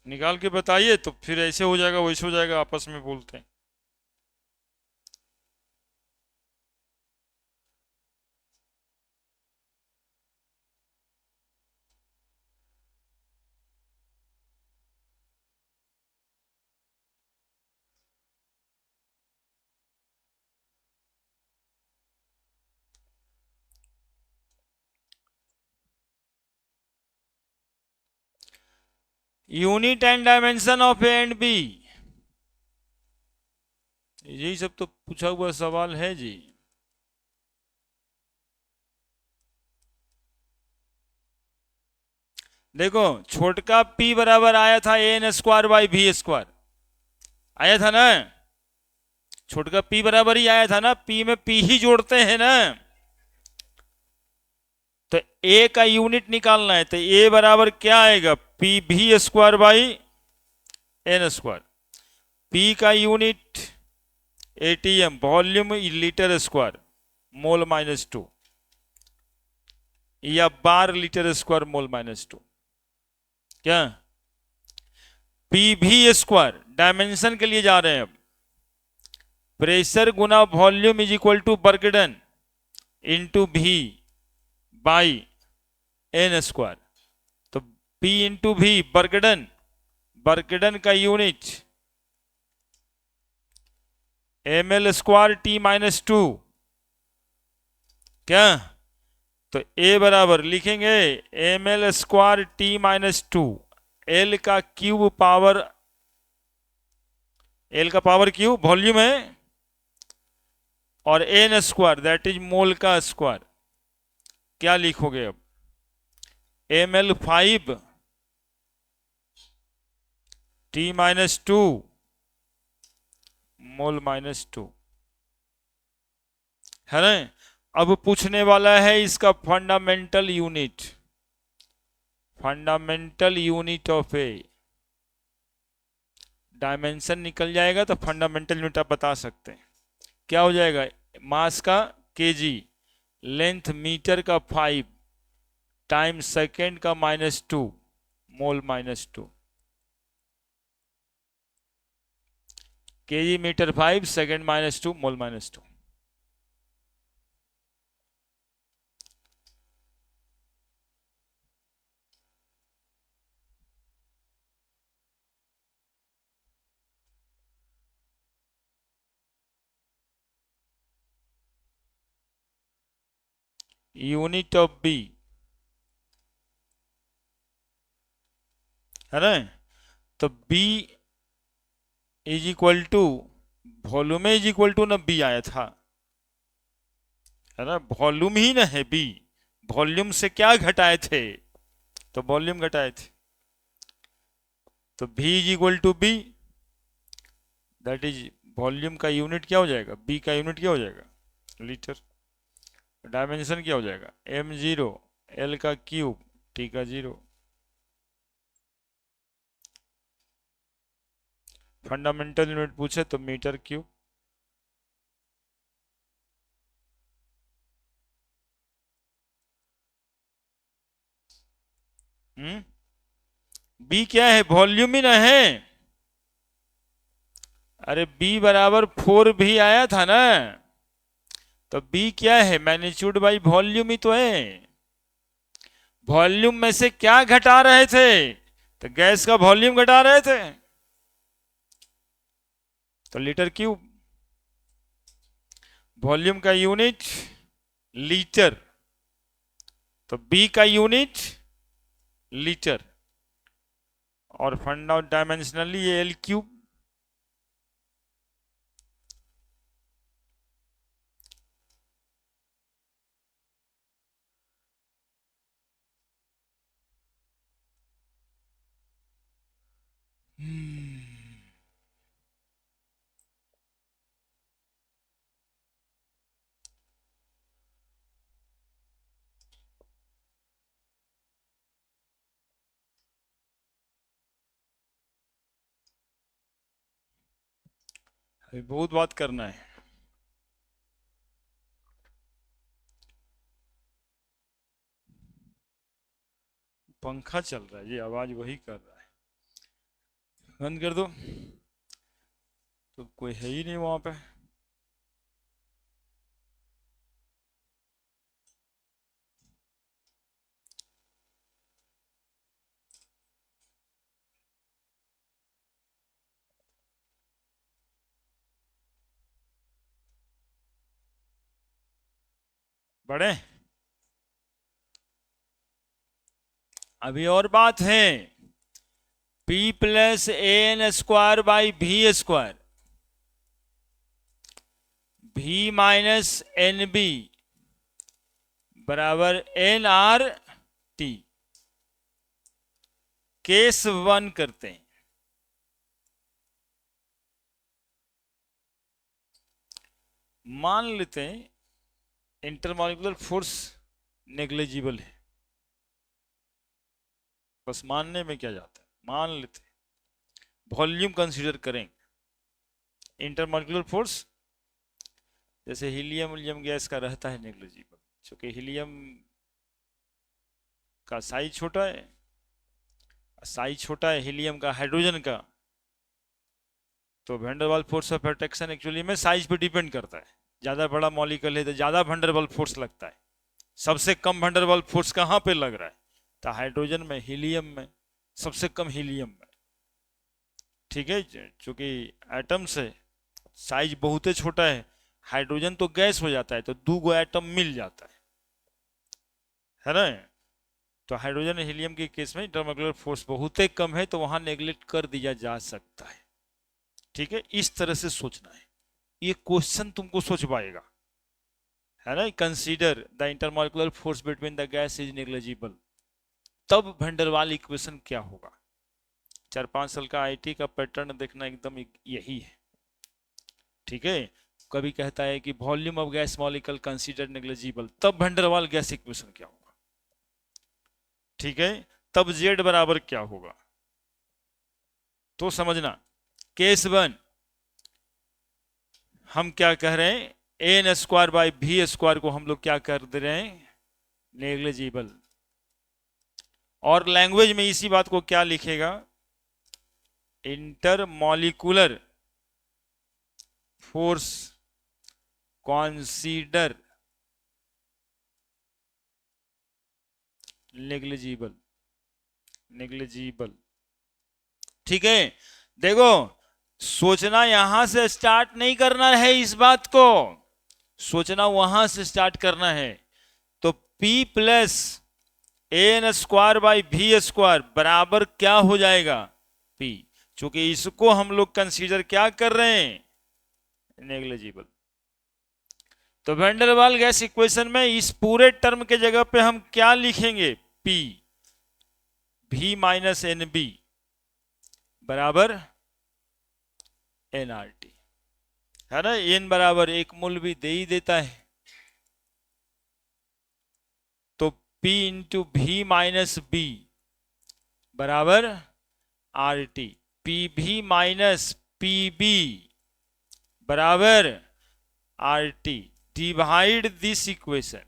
निकाल के बताइए, तो फिर ऐसे हो जाएगा वैसे हो जाएगा, आपस में बोलते हैं। Unit and dimension of A and B, यही सब तो पूछा हुआ सवाल है जी। देखो, छोटका P बराबर आया था n square by V square, आया था ना। छोटका P बराबर ही आया था ना, P में P ही जोड़ते हैं ना। तो A का यूनिट निकालना है, तो A बराबर क्या आएगा? PV square by n square. P का unit ATM volume litre square mole -2, या बार लीटर स्क्वायर मोल -2। क्या, पी भी स्क्वायर डायमेंशन के लिए जा रहे हैं अब, प्रेशर गुना volume is equal to work done into V by N square. तो P into V work done का यूनिट ml स्क्वायर T-2। क्या, तो A बराबर लिखेंगे ml स्क्वायर T-2, L का क्यूब पावर, L का पावर क्यूब वॉल्यूम है, और n square that is mole का स्क्वायर। क्या लिखोगे अब, ml5 T-2 मोल -2 है ना। अब पूछने वाला है इसका fundamental unit of A. Dimension निकल जाएगा तो फंडामेंटल यूनिट आप बता सकते हैं। क्या हो जाएगा, मास का केजी, लेंथ मीटर का 5 टाइम सेकेंड का -2 mole -2, kg metre 5 second -2 mole -2। Unit of B है ना। तो B is equal to volume is equal to ना बी आया था, है ना, वॉल्यूम ही ना है बी। वॉल्यूम से क्या घटाए थे, तो वॉल्यूम घटाए थे। तो V is equal to B, that is volume का यूनिट क्या हो जाएगा, बी का यूनिट क्या हो जाएगा, लीटर। डायमेंशन क्या हो जाएगा, m0 L का क्यूब T का 0। फंडामेंटल यूनिट पूछे तो मीटर क्यूब। बी क्या है, वॉल्यूम ही ना है। अरे बी बराबर 4 भी आया था ना, तो बी क्या है, मैग्नीट्यूड बाई वॉल्यूम ही तो है। वॉल्यूम में से क्या घटा रहे थे, तो गैस का वॉल्यूम घटा रहे थे, तो लीटर क्यूब। वॉल्यूम का यूनिट लीटर, तो बी का यूनिट लीटर, और फंडा डायमेंशनली ये एल क्यूब। अभी बहुत बात करना है। पंखा चल रहा है, ये आवाज वही कर रहा है, बंद कर दो। तो कोई है ही नहीं वहां पे। बड़े अभी और बात है, P plus AN square by V square, V minus NB बराबर NRT। केस 1 करते हैं। मान लेते हैं इंटरमॉलिक्यूलर फोर्स नेग्लिजिबल है, बस मानने में क्या जाता है, मान लेते हैं। वॉल्यूम कंसीडर करेंगे, इंटरमॉलिक्यूलर फोर्स जैसे हीलियम गैस का रहता है नेग्लिजिबल, क्योंकि हीलियम का साइज छोटा है, साइज छोटा है हीलियम का, हाइड्रोजन का, तो van der Waals force of attraction actually में साइज पे डिपेंड करता है। ज़्यादा बड़ा मॉलिक्यूल है तो ज़्यादा वैन डर वाल्स फोर्स लगता है। सबसे कम वैन डर वाल्स फोर्स कहाँ पे लग रहा है? तो हाइड्रोजन में, हीलियम में, सबसे कम हीलियम में। ठीक है, चूंकि एटम्स है, साइज बहुत ही छोटा है, हाइड्रोजन तो गैस हो जाता है तो 2 एटम मिल जाता है ना। तो हाइड्रोजन और हीलियम के केस में इंटरमोलिकुलर फोर्स बहुत ही कम है, तो वहां नेग्लेक्ट कर दिया जा सकता है। ठीक है, इस तरह से सोचना है, ये क्वेश्चन तुमको सोच पाएगा, है ना। Consider the intermolecular force between the gas is negligible, तब वैन डर वाल्स इक्वेशन क्या होगा। 4-5 साल का आईटी का पैटर्न देखना एकदम यही है। ठीक है, कभी कहता है कि volume of gas molecule consider negligible, तब van der Waals gas equation क्या होगा। ठीक है, तब जेड बराबर क्या होगा, तो समझना। केस 1 हम क्या कह रहे हैं, N square by V square को हम लोग क्या कर दे रहे हैं, नेग्लिजिबल। और लैंग्वेज में इसी बात को क्या लिखेगा, intermolecular force consider negligible, negligible. ठीक है, देखो सोचना यहां से स्टार्ट नहीं करना है, इस बात को सोचना वहां से स्टार्ट करना है। तो P plus N square by V square बराबर क्या हो जाएगा, P, चूंकि इसको हम लोग कंसीडर क्या कर रहे हैं, नेग्लिजिबल। तो van der Waals gas equation में इस पूरे टर्म के जगह पे हम क्या लिखेंगे, P V minus N B बराबर NRT, है ना। n बराबर 1 मोल भी दे ही देता है, तो P इंटू भी माइनस बी बराबर RT, PV माइनस PB बराबर RT। Divide this equation,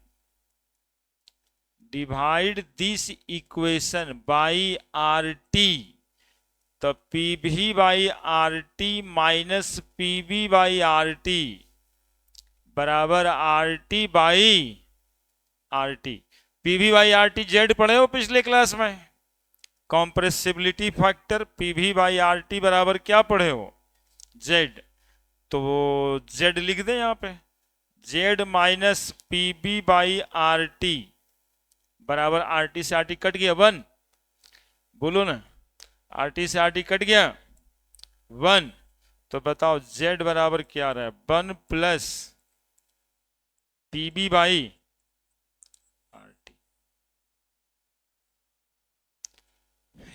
divide this equation by RT, तो PV by RT minus PB by RT बराबर RT by RT। PV by RT Z पढ़े हो पिछले class में, compressibility factor PV by RT बराबर क्या पढ़े हो, जेड। तो जेड लिख दें यहां पे, Z minus PB by RT बराबर RT से RT कट गया 1, बोलो ना, RT से RT कट गया 1, तो बताओ Z बराबर क्या आ रहा है, 1 प्लस PB बाई RT।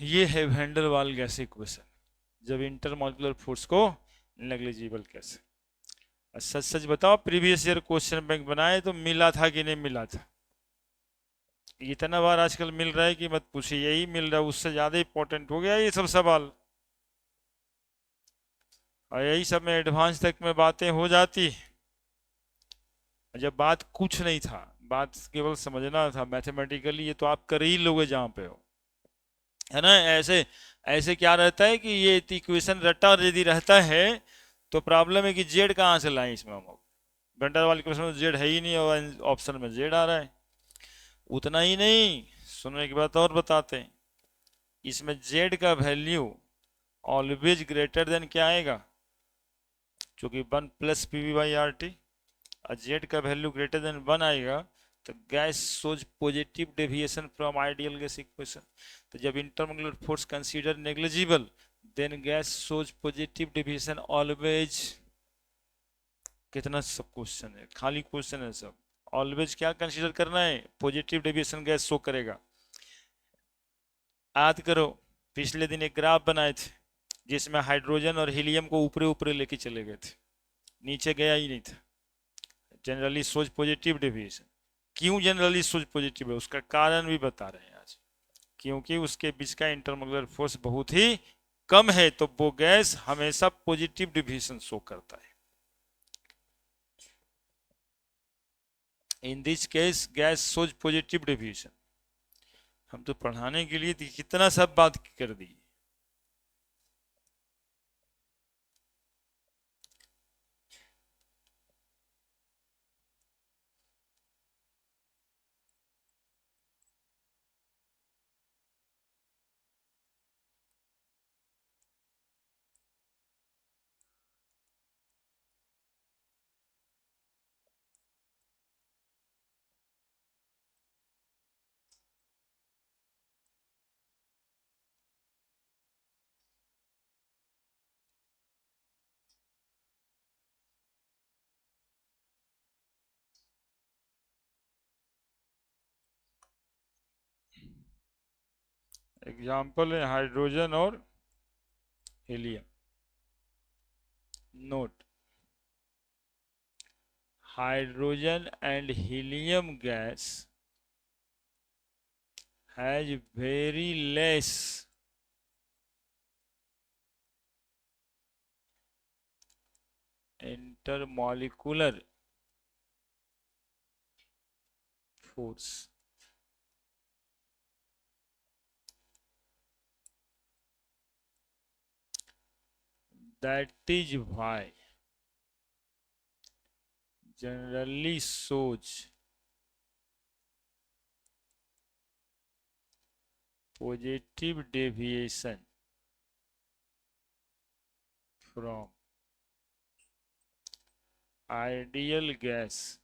ये है van der Waals gas equation, जब इंटरमॉलिक्यूलर फोर्स को नेग्लिजिबल कैसे। सच सच बताओ, प्रीवियस ईयर क्वेश्चन बैंक बनाए तो मिला था कि नहीं मिला था। इतना बार आजकल मिल रहा है कि मत पूछिए, यही मिल रहा है, उससे ज्यादा इंपॉर्टेंट हो गया ये सब सवाल। और यही सब में एडवांस तक में बातें हो जाती, जब बात कुछ नहीं था, बात केवल समझना था मैथमेटिकली, ये तो आप कर ही लोगे जहां पे हो, है ना। ऐसे ऐसे क्या रहता है कि ये इक्वेशन रटा यदि रहता है तो प्रॉब्लम है कि जेड कहाँ से लाएं इसमें, हम वैन डर वाल्स इक्वेशन में जेड है ही नहीं और ऑप्शन में जेड आ रहा है। उतना ही नहीं, सुनने की बात और बताते हैं, इसमें जेड का वैल्यू ऑलवेज ग्रेटर देन क्या आएगा, क्योंकि 1 प्लस PV बाई RT, और जेड का वैल्यू ग्रेटर देन 1 आएगा तो gas shows positive deviation from ideal gas equation. तो जब intermolecular force consider negligible, then gas shows positive deviation always. कितना सब क्वेश्चन है, खाली क्वेश्चन है सब। ऑलवेज क्या कंसीडर करना है, पॉजिटिव डेविएशन गैस शो करेगा। याद करो पिछले दिन एक ग्राफ बनाए थे जिसमें हाइड्रोजन और हीलियम को ऊपरे ऊपरे लेके चले गए थे, नीचे गया ही नहीं था। जनरली सोच पॉजिटिव डेविएशन, क्यों जनरली सोच पॉजिटिव है उसका कारण भी बता रहे हैं आज, क्योंकि उसके बीच का इंटरमोलिकुलर फोर्स बहुत ही कम है, तो वो गैस हमेशा पॉजिटिव डेविएशन शो करता है। In this case gas shows positive deviation, हम तो पढ़ाने के लिए कितना सब बात कर दी। एग्जाम्पल है हाइड्रोजन और helium. Note, hydrogen and helium gas has very less intermolecular force. That is why generally shows positive deviation from ideal gas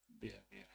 behavior.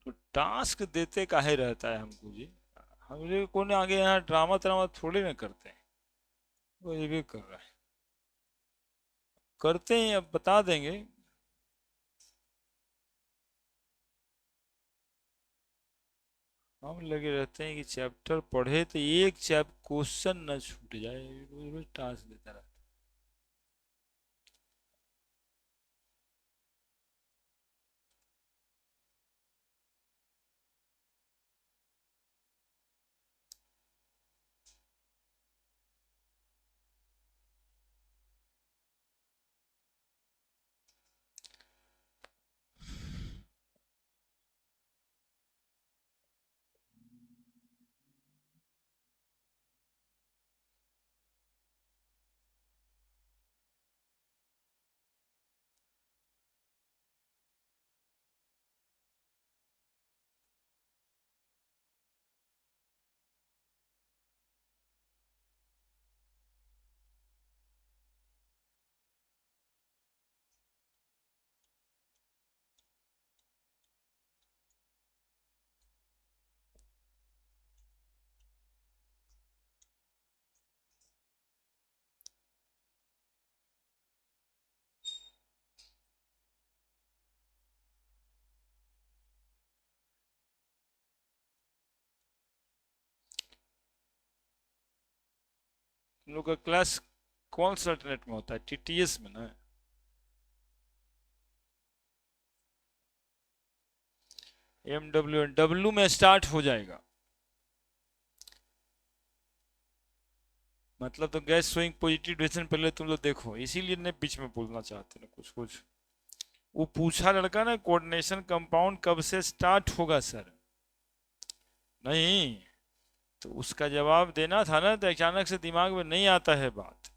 तो टास्क देते काहे रहता है हमको जी? हम लोग को ने आगे यहाँ ड्रामा त्रामा थोड़े ना करते हैं, वो ये भी कर रहा है। करते हैं, अब बता देंगे। हम लगे रहते हैं कि चैप्टर पढ़े तो एक क्वेश्चन न छूट जाए, रोज रोज टास्क देता रहता। हम लोग का क्लास कौन सा अल्टरनेट में होता है? टीटीएस में ना? डब्ल्यू में स्टार्ट हो जाएगा, मतलब तो गैस स्विंग पॉजिटिव डिविजन पहले तुम लोग देखो, इसीलिए ने बीच में बोलना चाहते हैं कुछ कुछ। वो पूछा लड़का ना, कोऑर्डिनेशन कंपाउंड कब से स्टार्ट होगा सर? नहीं, तो उसका जवाब देना था ना, तो अचानक से दिमाग में नहीं आता है बात।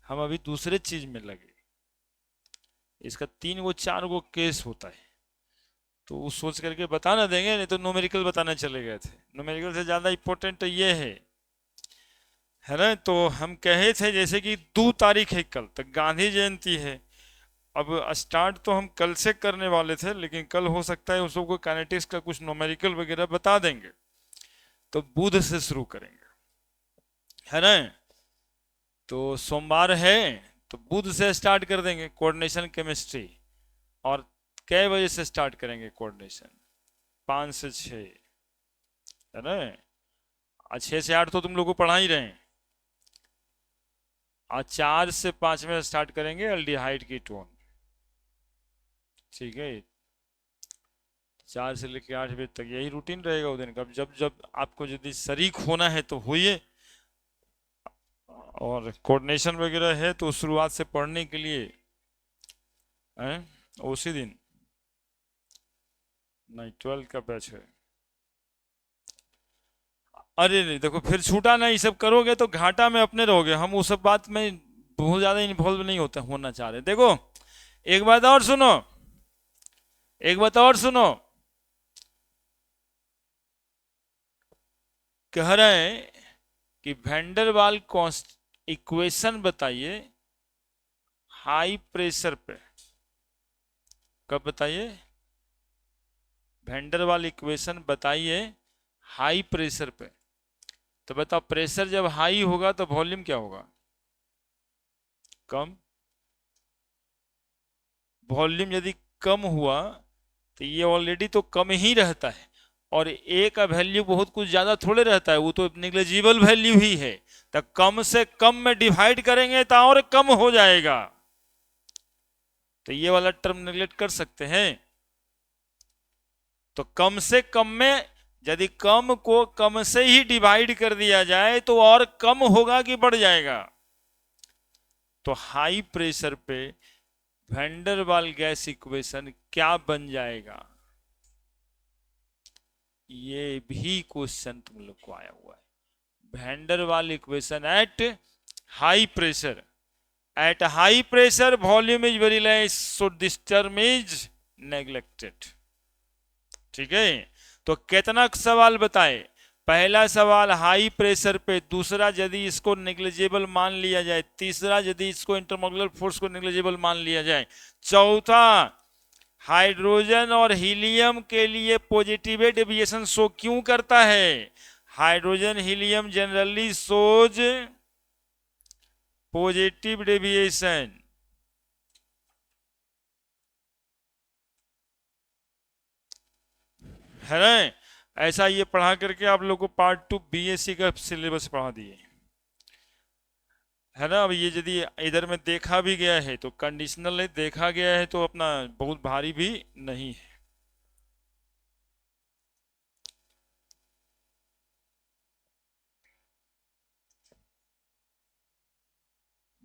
हम अभी दूसरे चीज में लगे। इसका 3 गो 4 गो केस होता है, तो वो सोच करके बता ना देंगे, नहीं तो न्यूमेरिकल बताने चले गए थे। न्यूमेरिकल से ज्यादा इंपॉर्टेंट तो ये है ना? तो हम कहे थे जैसे कि 2 तारीख है कल तक गांधी जयंती है, अब स्टार्ट तो हम कल से करने वाले थे, लेकिन कल हो सकता है उन सबको काइनेटिक्स का कुछ न्यूमेरिकल वगैरह बता देंगे, तो बुध से शुरू करेंगे, है ना। तो सोमवार है तो बुध से स्टार्ट कर देंगे कोऑर्डिनेशन केमिस्ट्री। और कै बजे से स्टार्ट करेंगे कोऑर्डिनेशन? 5 से 6, है ना। आज 6 से 8 तो तुम लोग को पढ़ा ही रहे हैं। आज 4 से 5 में स्टार्ट करेंगे एल्डिहाइड की टोन, ठीक है। 4 से लेकर 8 बजे तक यही रूटीन रहेगा उस दिन का। जब जब आपको यदि शरीक होना है तो होइए, और कोऑर्डिनेशन वगैरह है तो शुरुआत से पढ़ने के लिए हैं उसी दिन। नहीं, 12 का बैच है। अरे नहीं, देखो फिर छूटा नहीं, सब करोगे तो घाटा में अपने रहोगे। हम उस सब बात में बहुत ज्यादा इन्वॉल्व नहीं होना चाह रहे। देखो एक बात और सुनो, एक बात और सुनो, कह रहे हैं कि वैंडरवाल इक्वेशन बताइए हाई प्रेशर पे। कब बताइए? वैंडरवाल इक्वेशन बताइए हाई प्रेशर पे। तो बताओ, प्रेशर जब हाई होगा तो वॉल्यूम क्या होगा? कम। वॉल्यूम यदि कम हुआ तो ये ऑलरेडी तो कम ही रहता है, और ए का वैल्यू बहुत कुछ ज्यादा थोड़े रहता है, वो तो निग्लेजिबल वैल्यू ही है। तो कम से कम में डिवाइड करेंगे तो और कम हो जाएगा। तो ये वाला टर्म निगलेक्ट कर सकते हैं। तो कम से कम में यदि कम को कम से ही डिवाइड कर दिया जाए तो और कम होगा कि बढ़ जाएगा? तो हाई प्रेशर पे वैंडरवाल गैस इक्वेशन क्या बन जाएगा? ये भी क्वेश्चन तुम लोग को आया हुआ है। Van der Waals equation at high pressure, at high pressure volume is very less, so this term is neglected, ठीक है। तो कितना सवाल बताए? पहला सवाल हाई प्रेशर पे, दूसरा यदि इसको नेग्लिजिबल मान लिया जाए, तीसरा यदि इसको इंटरमोलुलर फोर्स को नेग्लिजिबल मान लिया जाए, चौथा हाइड्रोजन और हीलियम के लिए पॉजिटिव डेविएशन शो क्यों करता है? Hydrogen helium generally shows positive deviation, है ना। ऐसा ये पढ़ा करके आप लोग को पार्ट 2 बीएससी का सिलेबस पढ़ा दिए, है ना। अब ये यदि इधर में देखा भी गया है तो कंडीशनल है, देखा गया है तो अपना बहुत भारी भी नहीं है।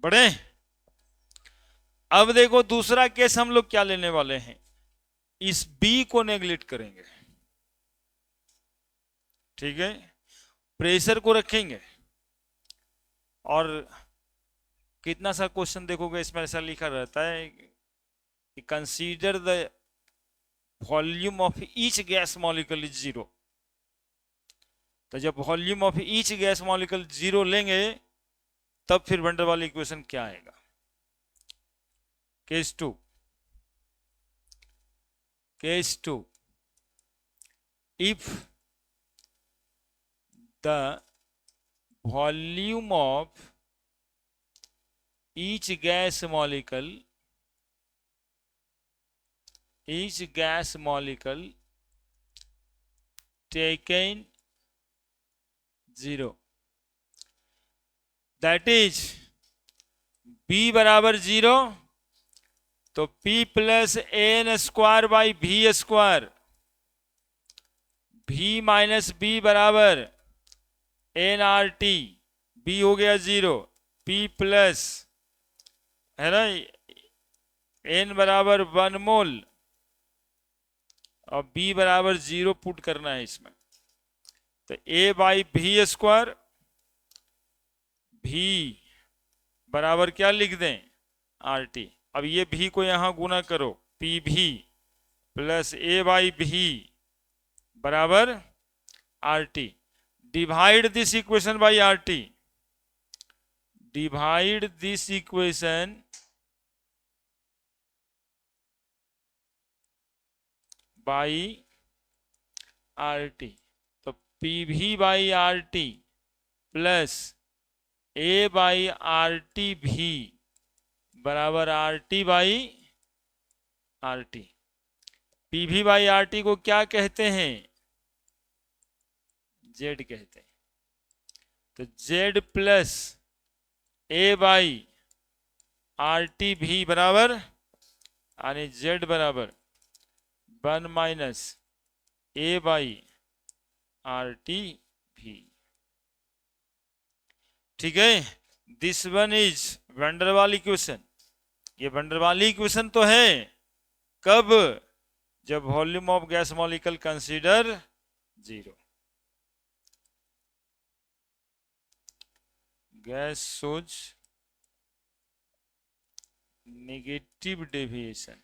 बड़े अब देखो दूसरा केस हम लोग क्या लेने वाले हैं, इस बी को नेग्लेक्ट करेंगे, ठीक है। प्रेशर को रखेंगे, और कितना सा क्वेश्चन देखोगे इसमें ऐसा लिखा रहता है कि consider the volume of each gas molecule is 0। तो जब volume of each gas molecule 0 लेंगे तब फिर वैंडरवाल इक्वेशन क्या आएगा? Case 2, case 2, if the volume of each gas molecule taken 0, that is B बराबर 0, तो P plus N square by V square, V minus B बराबर एन आर टी, बी हो गया 0, P प्लस, है ना, एन बराबर 1 मोल और बी बराबर 0 पुट करना है इसमें। तो ए बाई भी स्क्वायर, भी बराबर क्या लिख दें? R T. अब ये भी को यहां गुना करो, पी भी प्लस ए बाई भी बराबर R T. Divide this equation by R T, divide this equation by are T, तो पी भी by R T plus A by R T भी बराबर R T by R T. P भी by R T को क्या कहते हैं? Z कहते हैं। तो Z plus A by R T भी बराबर, यानी जेड बराबर 1 minus A by R T भी। ठीक है, this one is van der Waals equation. ये वैंडरवाल इक्वेशन तो है कब? जब volume of gas molecule consider 0। Gas shows negative deviation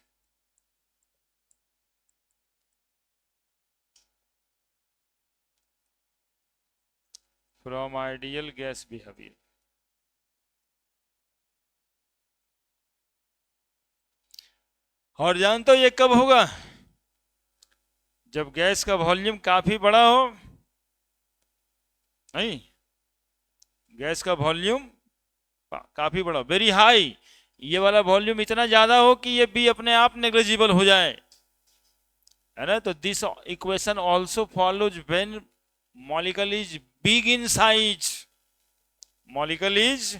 from ideal gas behavior। और जानते हो ये कब होगा? जब गैस का वॉल्यूम काफी बड़ा हो। नहीं, गैस का वॉल्यूम काफी बड़ा, वेरी हाई, ये वाला वॉल्यूम इतना ज्यादा हो कि ये भी अपने आप नेग्लिजिबल हो जाए, है ना। तो this equation also follows when molecule is big in size. Molecule is,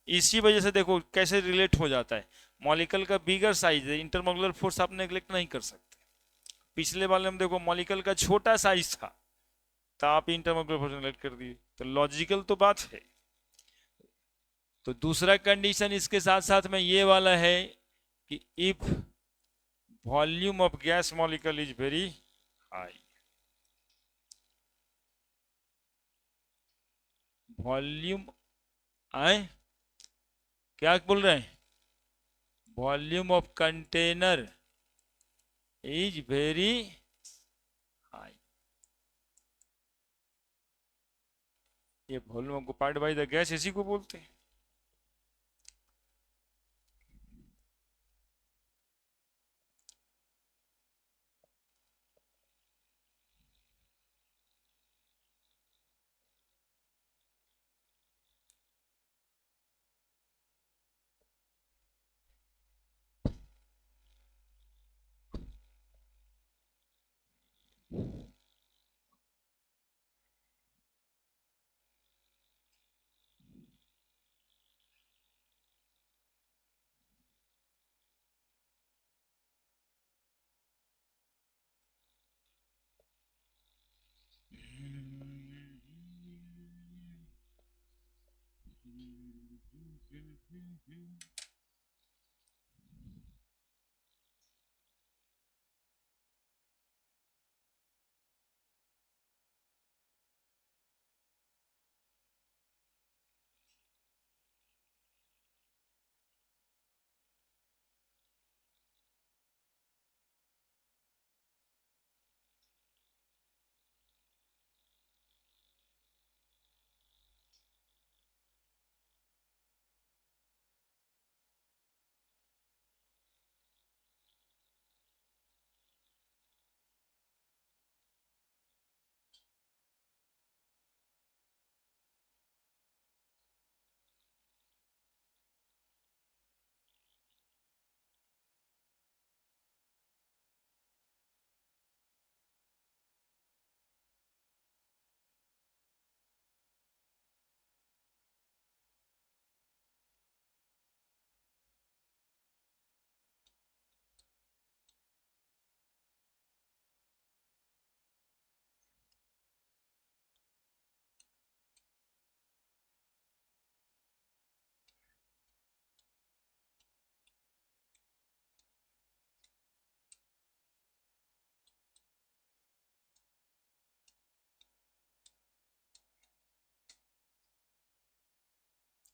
इसी वजह से देखो कैसे रिलेट हो जाता है। मॉलिक्यूल का बिगर साइज है, इंटरमोलुलर फोर्स आप नेग्लेक्ट नहीं कर सकते। पिछले वाले में देखो मॉलिक्यूल का छोटा साइज था, तो आप इंटरमोलुलर फोर्स नेग्लेक्ट कर दिए, तो लॉजिकल तो बात है। तो दूसरा कंडीशन इसके साथ साथ में ये वाला है कि if volume of gas molecule is very high, volume आए क्या बोल रहे हैं, volume of container is very high. ये volume occupied by the gas, इसी को बोलते हैं।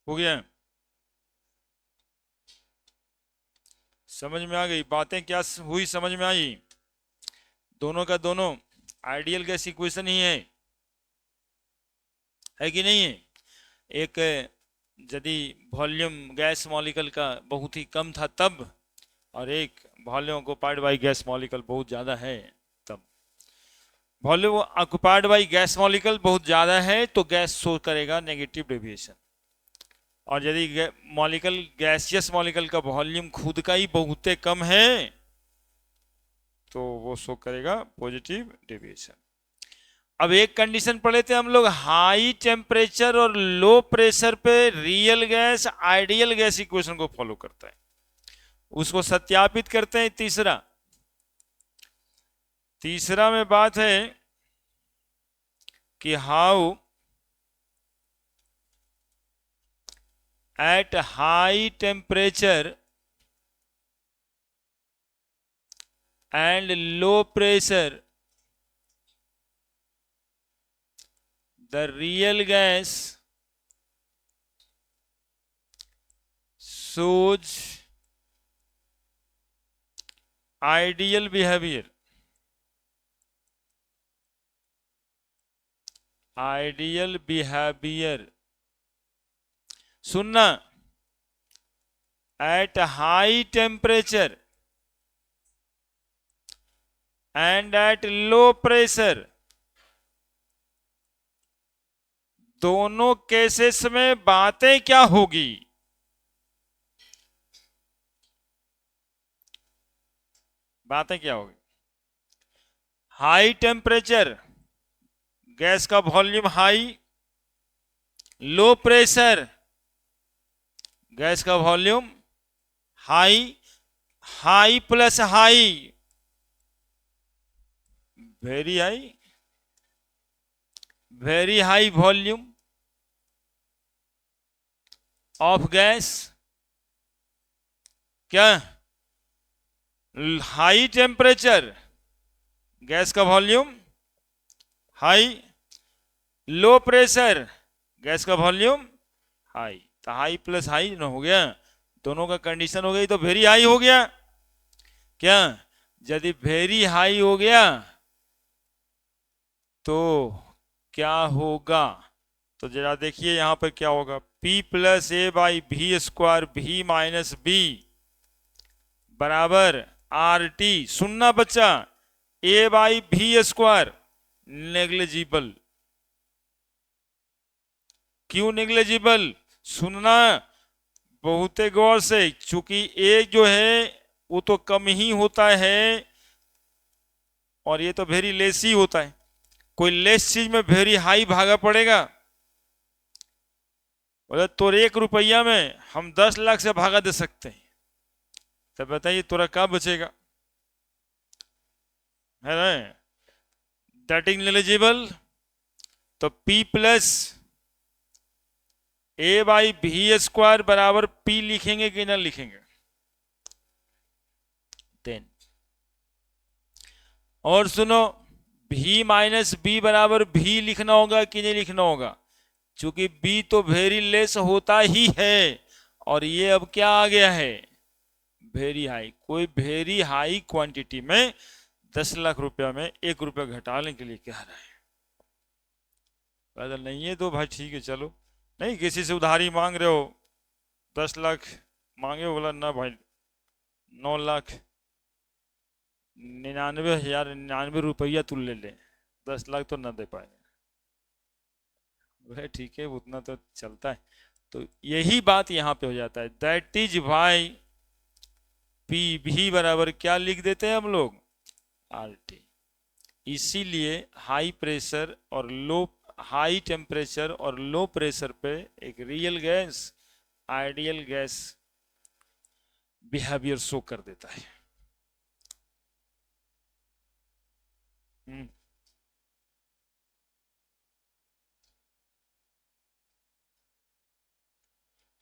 हो गया, समझ में आ गई बातें क्या हुई, समझ में आई? दोनों का दोनों आइडियल गैस इक्वेशन ही है कि नहीं है? एक यदि वॉल्यूम गैस मॉलिक्यूल का बहुत ही कम था तब, और एक volume occupied by gas molecule बहुत ज़्यादा है, तब volume occupied by gas molecule बहुत ज़्यादा है तो गैस शो करेगा नेगेटिव डेविएशन। और यदि मॉलिक्यूल गैसियस मॉलिक्यूल का वॉल्यूम खुद का ही बहुत कम है तो वो शो करेगा पॉजिटिव डेविएशन। अब एक कंडीशन पढ़ लेते हैं हम लोग, हाई टेम्परेचर और लो प्रेशर पे real gas ideal gas equation को फॉलो करता है, उसको सत्यापित करते हैं। तीसरा में बात है कि how at high temperature and low pressure the real gas shows ideal behavior, ideal behavior सुनना, at high temperature and at low pressure, दोनों केसेस में बातें क्या होगी? बातें क्या होगी? हाई टेम्परेचर गैस का volume high, low pressure gas का volume high, high plus high very high, very high volume of gas, क्या हाई टेम्परेचर गैस का volume high, low pressure gas का वॉल्यूम हाई, तो हाई प्लस हाई ना हो गया, दोनों का कंडीशन हो गई तो वेरी हाई हो गया। क्या यदि वेरी हाई हो गया तो क्या होगा? तो जरा देखिए यहां पर क्या होगा, P plus A by V square V minus B बराबर आर टी। सुनना बच्चा, ए बाई भी स्क्वायर नेग्लिजिबल। क्यों नेग्लिजिबल? सुनना बहुत गौर से, चूंकि ए जो है वो तो कम ही होता है और ये तो वेरी लेस ही होता है। कोई लेस चीज में वेरी हाई भागा पड़ेगा, बोले तो 1 रुपया में हम 10 लाख से भागा दे सकते हैं, तो बताइए तोरा क्या बचेगा? है ना, दैट इज नेग्लिजिबल। तो P plus A by V square बराबर P लिखेंगे कि ना लिखेंगे? देन और सुनो, भी माइनस बी बराबर भी लिखना होगा कि नहीं लिखना होगा? चूंकि बी तो वेरी लेस होता ही है और ये अब क्या आ गया है, वेरी हाई। कोई वेरी हाई क्वांटिटी में 10 लाख रुपया में 1 रुपया घटाने के लिए कह रहा है, पैदल नहीं है तो भाई ठीक है चलो, नहीं किसी से उधारी मांग रहे हो 10 लाख मांगे, बोला ना भाई 9 लाख 99,099 रुपया तू ले ले, 10 लाख तो ना दे पाएंगे। वह ठीक है उतना तो चलता है। तो यही बात यहां पे हो जाता है, दैट इज वाई पी भी बराबर क्या लिख देते हैं हम लोग, आर टी। इसीलिए हाई प्रेशर और लो, हाई टेम्परेचर और लो प्रेशर पे एक real gas ideal gas behaviour show कर देता है।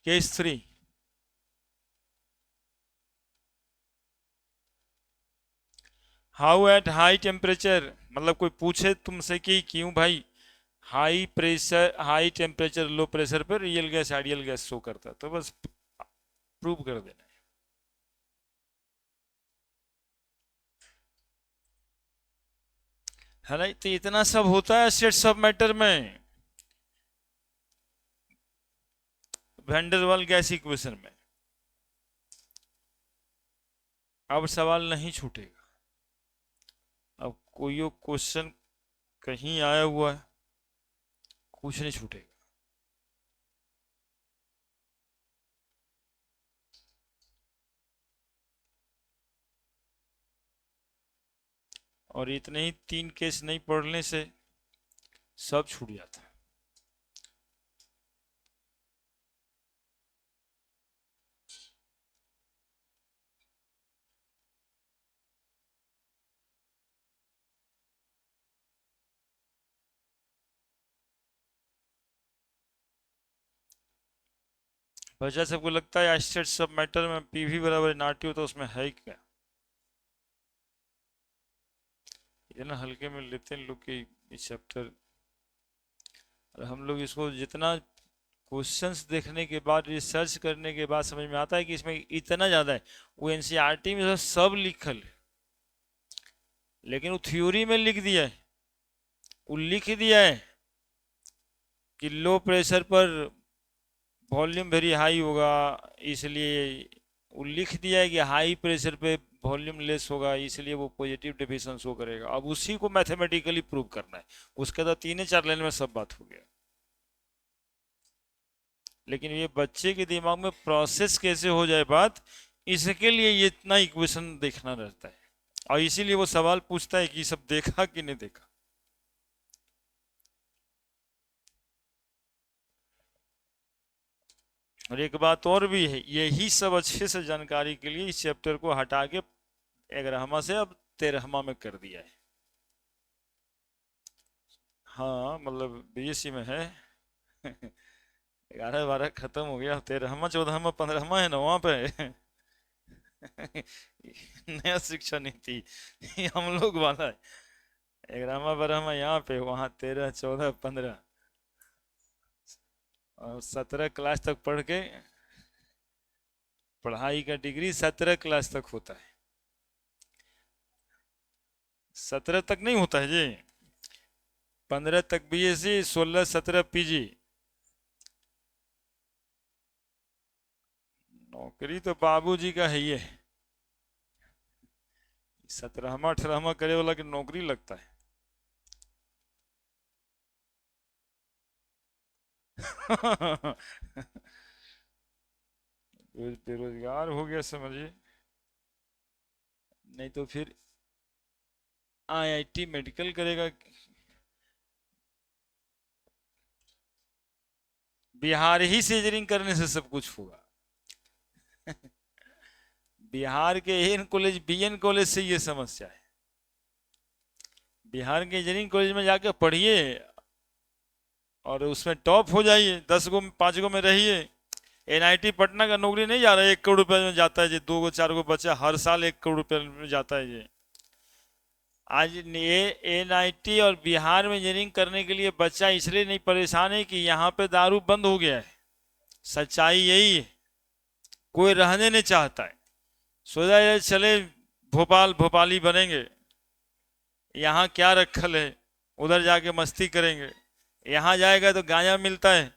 Case 3, how at high temperature, मतलब कोई पूछे तुमसे कि क्यों भाई high pressure high temperature low pressure पर real gas ideal gas show करता है, तो बस प्रूव कर देना है ना। तो इतना सब होता है स्टेट्स ऑफ मैटर में, van der Waals gas equation में। अब सवाल नहीं छूटेगा। अब कोई क्वेश्चन कहीं आया हुआ है, कुछ नहीं छूटेगा। और इतने ही 3 केस नहीं पढ़ने से सब छूट जाता है। बच्चा सबको लगता है स्टेट सब मैटर में पीवी बराबर एनआरटी हो, तो उसमें है क्या? ये ना हल्के में लेते हैं लोग कि इस चैप्टर, और हम लोग इसको जितना क्वेश्चंस देखने के बाद, रिसर्च करने के बाद समझ में आता है कि इसमें इतना ज़्यादा है। वो एनसीईआरटी में सब लिखल है, लेकिन वो थ्योरी में लिख दिया है, वो लिख दिया है कि लो प्रेशर पर वॉल्यूम वेरी हाई होगा, इसलिए वो लिख दिया है कि हाई प्रेशर पे वॉल्यूम लेस होगा, इसलिए वो पॉजिटिव डिफिशन शो करेगा। अब उसी को मैथमेटिकली प्रूव करना है, उसके बाद 3-4 लाइन में सब बात हो गया। लेकिन ये बच्चे के दिमाग में प्रोसेस कैसे हो जाए बात, इसके लिए ये इतना इक्वेशन देखना रहता है, और इसीलिए वो सवाल पूछता है कि सब देखा कि नहीं देखा। और एक बात और भी है, यही सब अच्छे से जानकारी के लिए इस चैप्टर को हटा के 11वां से अब 13वां में कर दिया है। हाँ मतलब बीएससी में है। 11-12 खत्म हो गया, 13वां 14वां 15वां है, 9वां पे है। नया शिक्षा नीति ये हम लोग वाला है। 11वां 12वां यहाँ पे, वहाँ 13 14 15 और 17 क्लास तक पढ़ के, पढ़ाई का डिग्री 17 क्लास तक होता है। 17 तक नहीं होता है जी, 15 तक बीएससी, 16 17 पीजी। नौकरी तो बाबूजी का है ये, 17वां 18वां करे वाला की नौकरी लगता है। बेरोजगार हो गया समझिए, नहीं तो फिर आईआईटी मेडिकल करेगा। बिहार ही से इंजीनियरिंग करने से सब कुछ होगा। बिहार के एन कॉलेज बीएन कॉलेज से ये समस्या है। बिहार के इंजीनियरिंग कॉलेज में जाकर पढ़िए और उसमें टॉप हो जाइए, 10 गो 5 गो में रहिए। एनआईटी पटना का नौकरी नहीं जा रहा है, 1 करोड़ रुपए में जाता है जी, 2 गो 4 गो बच्चा हर साल 1 करोड़ रुपए में जाता है जी। आज ये एनआईटी और बिहार में इंजीनियरिंग करने के लिए बच्चा इसलिए नहीं परेशान है कि यहाँ पे दारू बंद हो गया है। सच्चाई यही है, कोई रहने नहीं चाहता है। सोचा जाए चले भोपाल, भोपाली बनेंगे, यहाँ क्या रखल है, उधर जाके मस्ती करेंगे। यहाँ जाएगा तो गांजा मिलता है,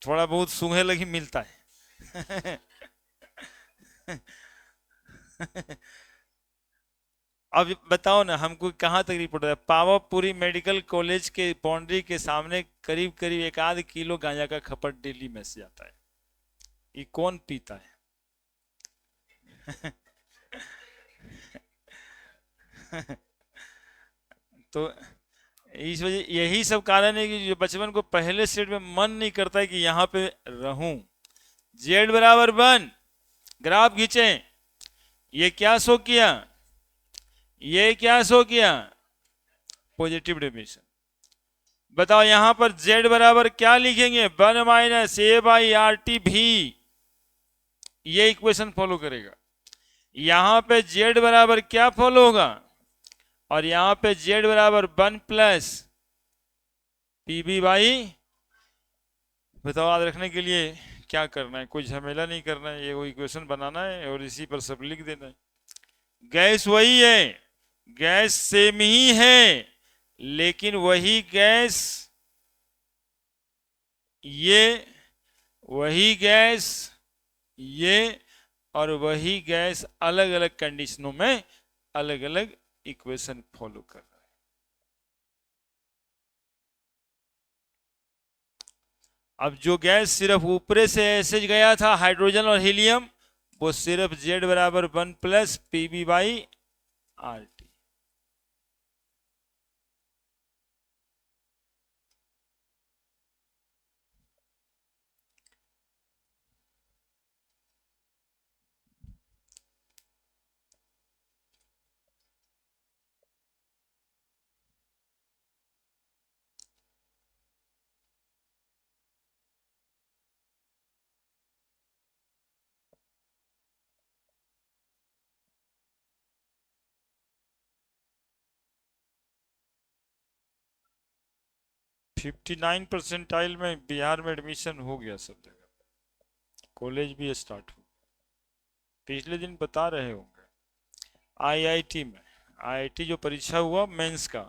थोड़ा बहुत सूंघे लगी मिलता है। अब बताओ ना, हमको कहाँ तक रिपोर्ट है? पावापुरी मेडिकल कॉलेज के बाउंड्री के सामने करीब करीब 1 आध किलो गांजा का खपत डेली में से जाता है। ये कौन पीता है? तो इस वजह, यही सब कारण है कि जो बचपन को पहले सेट में मन नहीं करता है कि यहाँ पे रहूं। जेड बराबर 1, ग्राफ खींचे, ये क्या शो किया, ये क्या शो किया, पॉजिटिव डेविएशन। बताओ यहां पर z बराबर क्या लिखेंगे, 1 minus A by R T भी, ये इक्वेशन फॉलो करेगा। यहां पे z बराबर क्या फॉलो होगा, और यहां पे z बराबर 1 प्लस पीबी बाई। बताओ याद रखने के लिए क्या करना है, कोई झमेला नहीं करना है, ये वो इक्वेशन बनाना है और इसी पर सब लिख देना है। गैस वही है, गैस सेम ही है, लेकिन वही गैस, ये वही गैस, ये और वही गैस अलग अलग कंडीशनों में अलग अलग इक्वेशन फॉलो कर रहा है। अब जो गैस सिर्फ ऊपरे से ऐसे गया था हाइड्रोजन और हीलियम, वो सिर्फ Z बराबर 1 plus PV by RT। Fifty 59% में बिहार में एडमिशन हो गया सब जगह, कॉलेज भी स्टार्ट हो, पिछले दिन बता रहे होंगे। IIT में, IIT जो परीक्षा हुआ मेंस का,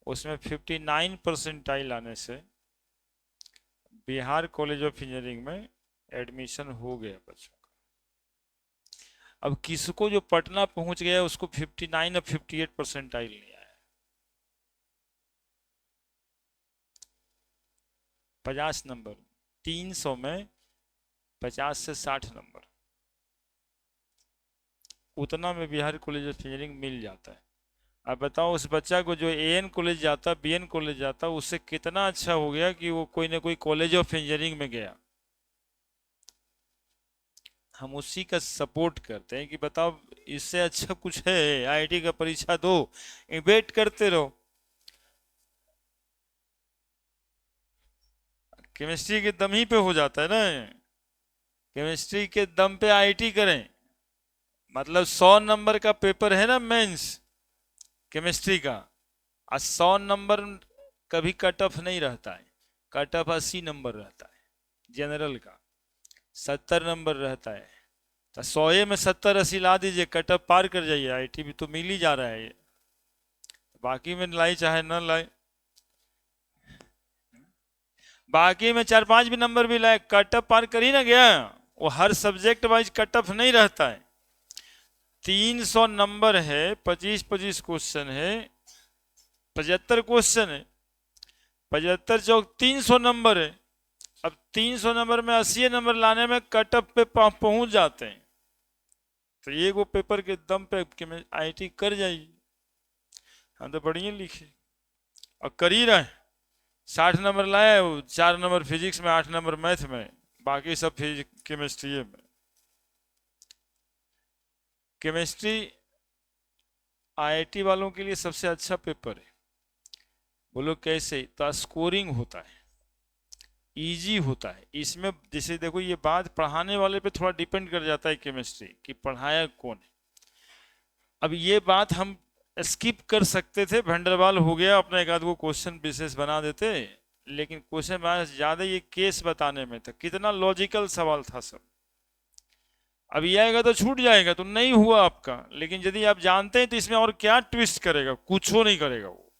उसमें 59% आने से बिहार कॉलेज ऑफ इंजीनियरिंग में एडमिशन हो गया बच्चों का। अब किसको जो पटना पहुंच गया उसको 59 और 58% नहीं आया। 50 नंबर, 300 में 50 से 60 नंबर, उतना में बिहार कॉलेज ऑफ इंजीनियरिंग मिल जाता है। अब बताओ उस बच्चा को जो AN कॉलेज जाता, BN कॉलेज जाता, उससे कितना अच्छा हो गया कि वो कोई ना कोई कॉलेज ऑफ इंजीनियरिंग में गया। हम उसी का सपोर्ट करते हैं कि बताओ इससे अच्छा कुछ है? IIT का परीक्षा दो, वेट करते रहो। केमिस्ट्री के दम ही पे हो जाता है ना, केमिस्ट्री के दम पे IIT करें, मतलब 100 नंबर का पेपर है ना मेंस केमिस्ट्री का, और 100 नंबर कभी कट ऑफ नहीं रहता है, कट ऑफ 80 नंबर रहता है। जनरल का 70 नंबर रहता है, तो 100 में 70 80 ला दीजिए, कट ऑफ पार कर जाइए। IIT भी तो मिल ही जा रहा है ये, बाकी में लाई चाहे न लाए, बाकी में 4 5 भी नंबर भी लाए, कट ऑफ पार कर ही ना गया। वो हर सब्जेक्ट वाइज कट ऑफ नहीं रहता है। 300 नंबर है, 25 क्वेश्चन है, 75 क्वेश्चन है, 75 चौक 300 नंबर है। अब 300 नंबर में 80 नंबर लाने में कट ऑफ पे पहुंच जाते हैं, तो ये वो पेपर के दम पे IIT कर जाइए। हम तो बढ़िया लिखे और कर ही रहे। 60 नंबर लाए, 4 नंबर फिजिक्स में, 8 नंबर मैथ में, बाकी सब केमिस्ट्री में। केमिस्ट्री IIT वालों के लिए सबसे अच्छा पेपर है। बोलो कैसे? तो स्कोरिंग होता है, इजी होता है इसमें। जैसे देखो ये बात पढ़ाने वाले पे थोड़ा डिपेंड कर जाता है केमिस्ट्री कि पढ़ाया कौन है। अब ये बात हम स्किप कर सकते थे, भेंडरवाल हो गया, अपना एक आध को क्वेश्चन विशेष बना देते, लेकिन क्वेश्चन ज्यादा ये केस बताने में था, कितना लॉजिकल सवाल था सब। अब ये आएगा तो छूट जाएगा, तो नहीं हुआ आपका। लेकिन यदि आप जानते हैं तो इसमें और क्या ट्विस्ट करेगा, कुछ हो नहीं करेगा वो,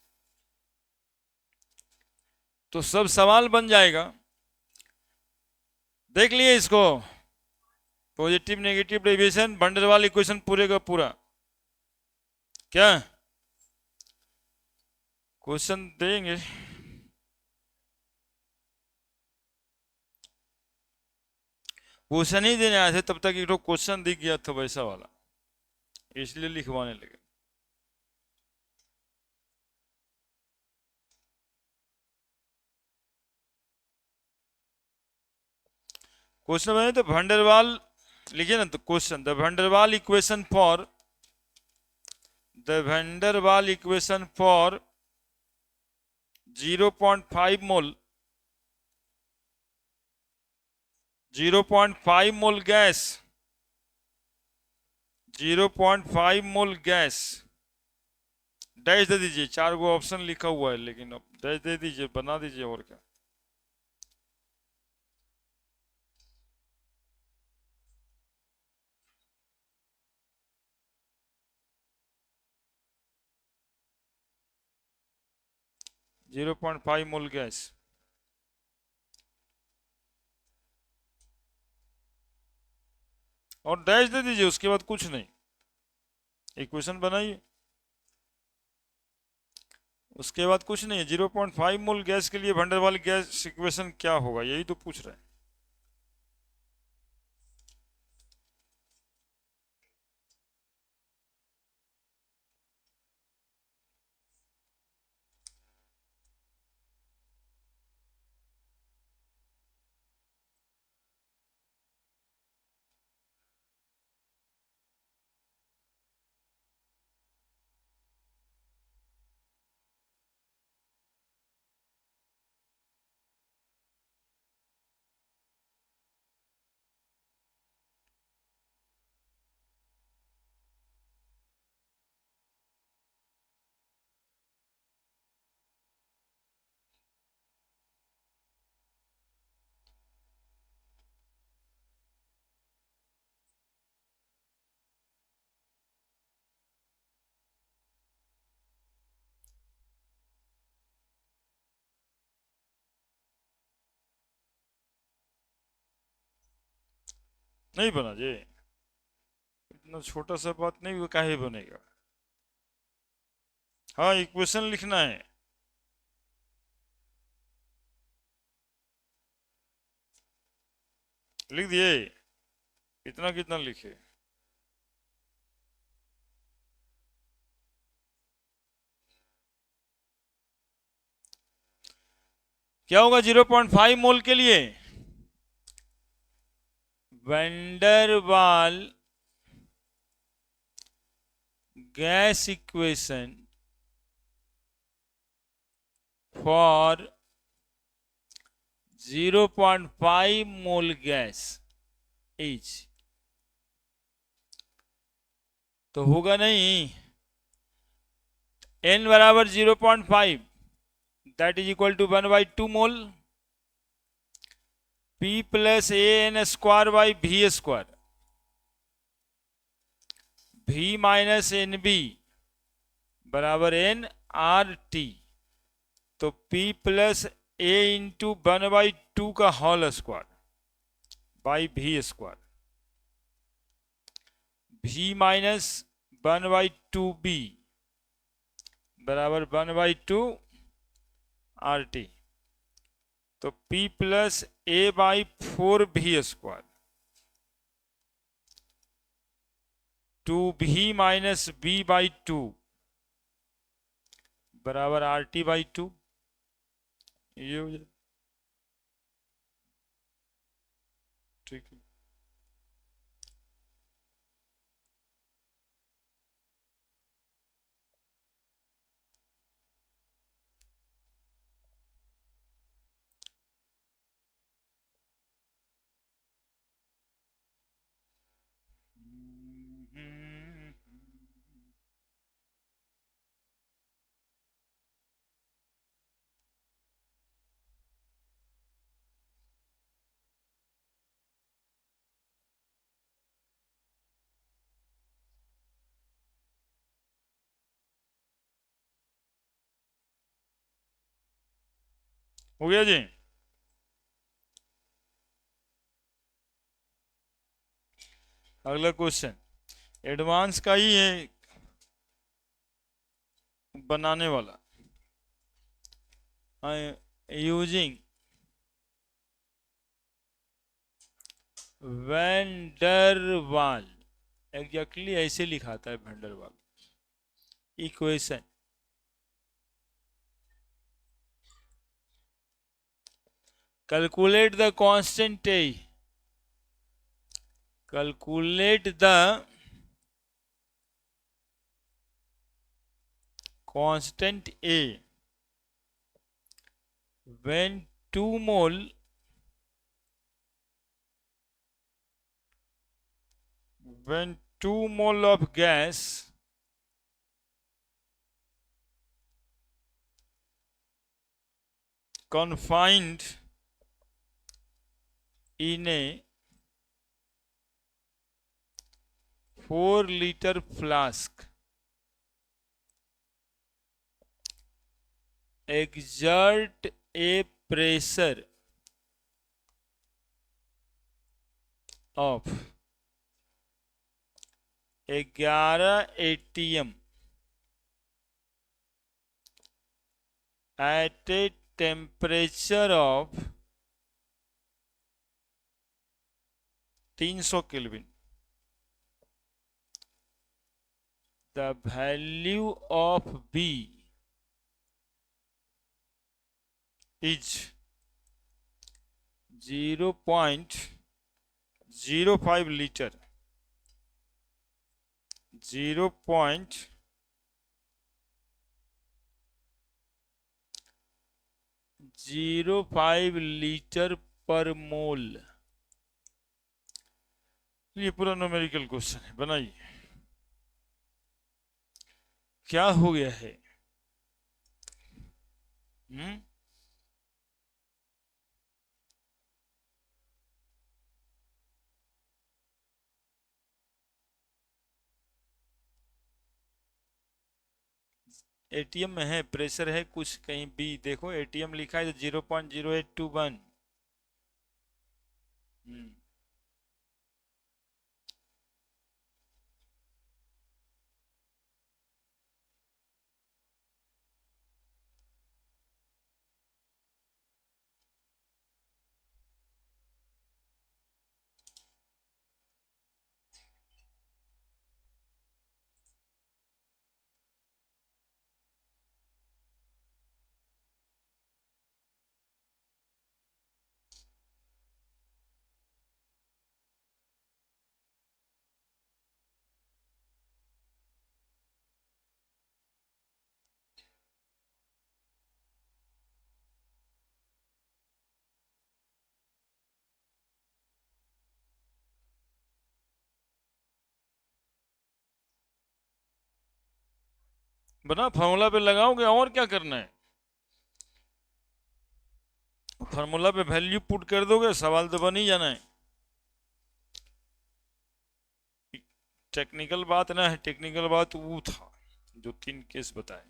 तो सब सवाल बन जाएगा। देख लिए इसको, पॉजिटिव नेगेटिव डेविएशन भंडरवाल इक्वेशन पूरे का पूरा। क्या क्वेश्चन देंगे? क्वेश्चन ही देने आए थे, तब तक एक क्वेश्चन दिख गया था वैसा वाला, इसलिए लिखवाने लगे। क्वेश्चन बने तो भंडरवाल लिखिए ना, तो question the van der Waals equation for, the van der Waals equation for 0.5 mole, 0.5 mole gas, 0.5 mole gas, dash दे दीजिए, 4 गो ऑप्शन लिखा हुआ है, लेकिन अब डैश दे दीजिए, बना दीजिए, और क्या। जीरो 0.5 मोल गैस, और डैश दे दीजिए, उसके बाद कुछ नहीं, इक्वेशन बनाइए, उसके बाद कुछ नहीं है। 0.5 मोल गैस के लिए वंडर वाल गैस इक्वेशन क्या होगा, यही तो पूछ रहे हैं। नहीं बना जी, इतना छोटा सा बात नहीं, वो काहे बनेगा। हाँ, इक्वेशन लिखना है। लिख दिए, इतना कितना लिखे। क्या होगा 0.5 मोल के लिए, van der Waals gas equation for 0.5 mole gas is, तो होगा नहीं, n बराबर 0.5, that is equal to 1/2 mole p plus A N square by V square, v minus N B बराबर एन आर टी, तो p प्लस ए इंटू 1/2 का whole square by V square, v minus 1/2 B बराबर 1/2 R T, तो p plus A by 4 V square, 2v minus B by 2 बराबर R T by 2, ये हो जाए। ठीक है, हो गया जी। अगला क्वेश्चन एडवांस का ही है बनाने वाला। यूजिंग वैंडरवाल, एग्जैक्टली ऐसे लिखाता है van der Waals equation, calculate the constant A, calculate the constant A when 2 mole when 2 mole of gas confined in a 4-liter flask exert a pressure of 11 ATM at a temperature of 300 kelvin, the value of B is 0.05 liter, 0.05 litre per मोल। ये पूरा numerical question है, बनाइए। क्या हो गया है? ATM में है, प्रेशर है कुछ कहीं बी, देखो एटीएम लिखा है तो 0.0821। बना, फॉर्मूला पे लगाओगे और क्या करना है? फॉर्मूला पे वैल्यू पुट कर दोगे, सवाल तो बन ही जाना है। टेक्निकल बात ना है, टेक्निकल बात वो था जो 3 केस बताए।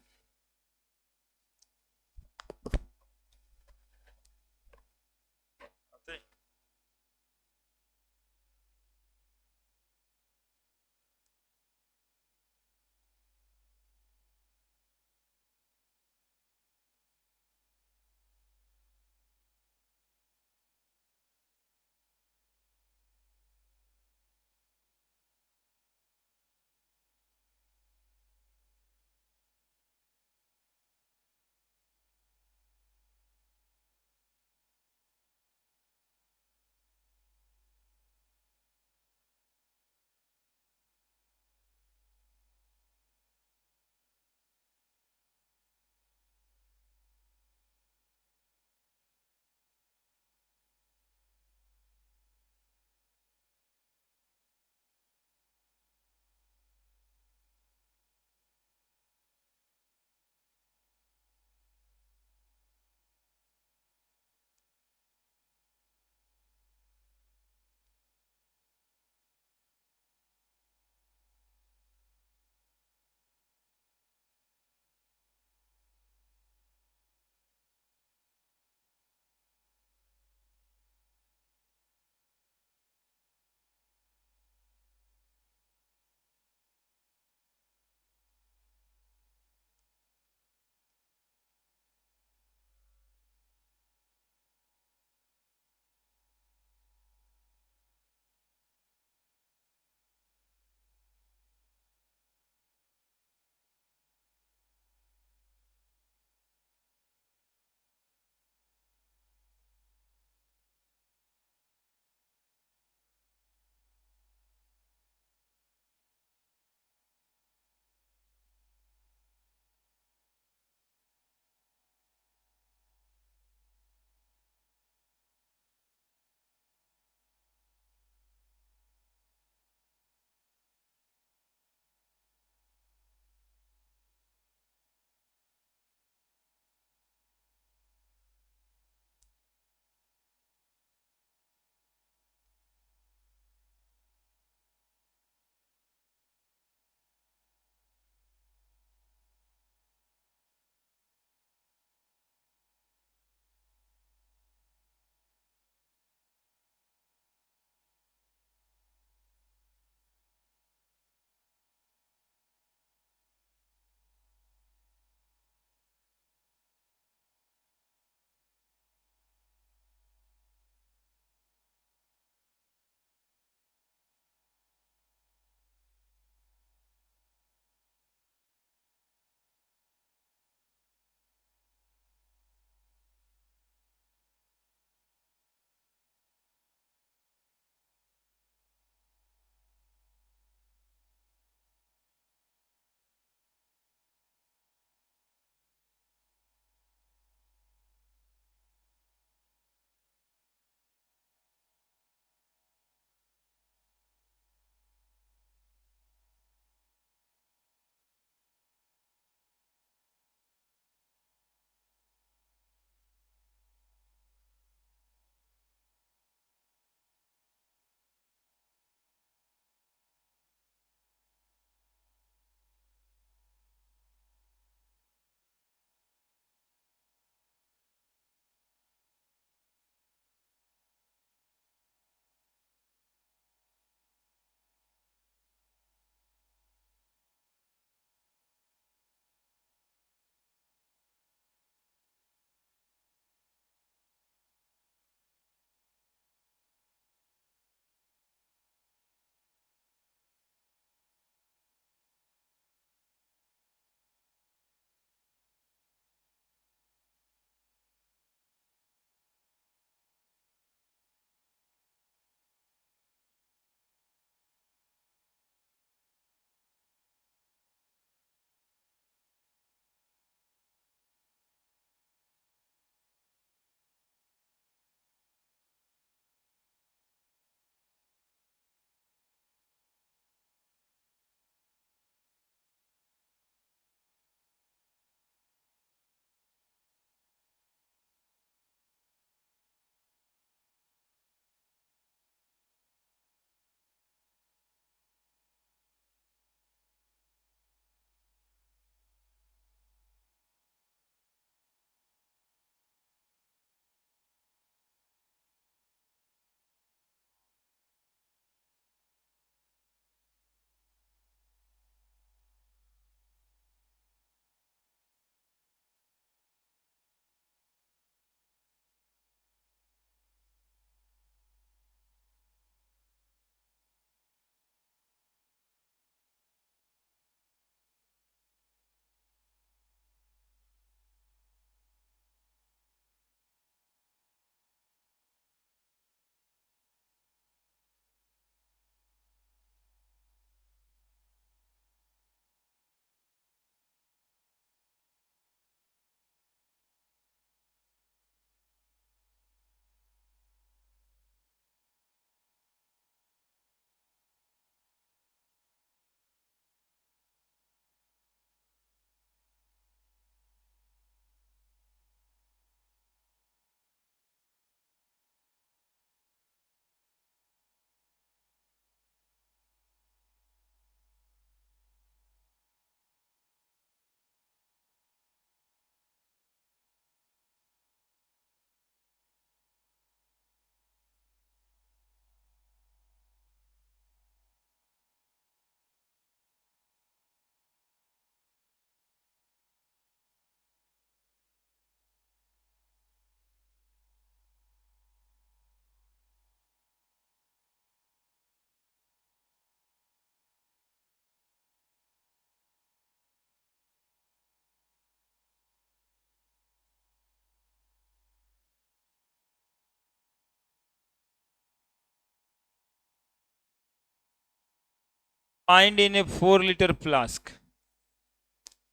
Find in a 4 litre flask,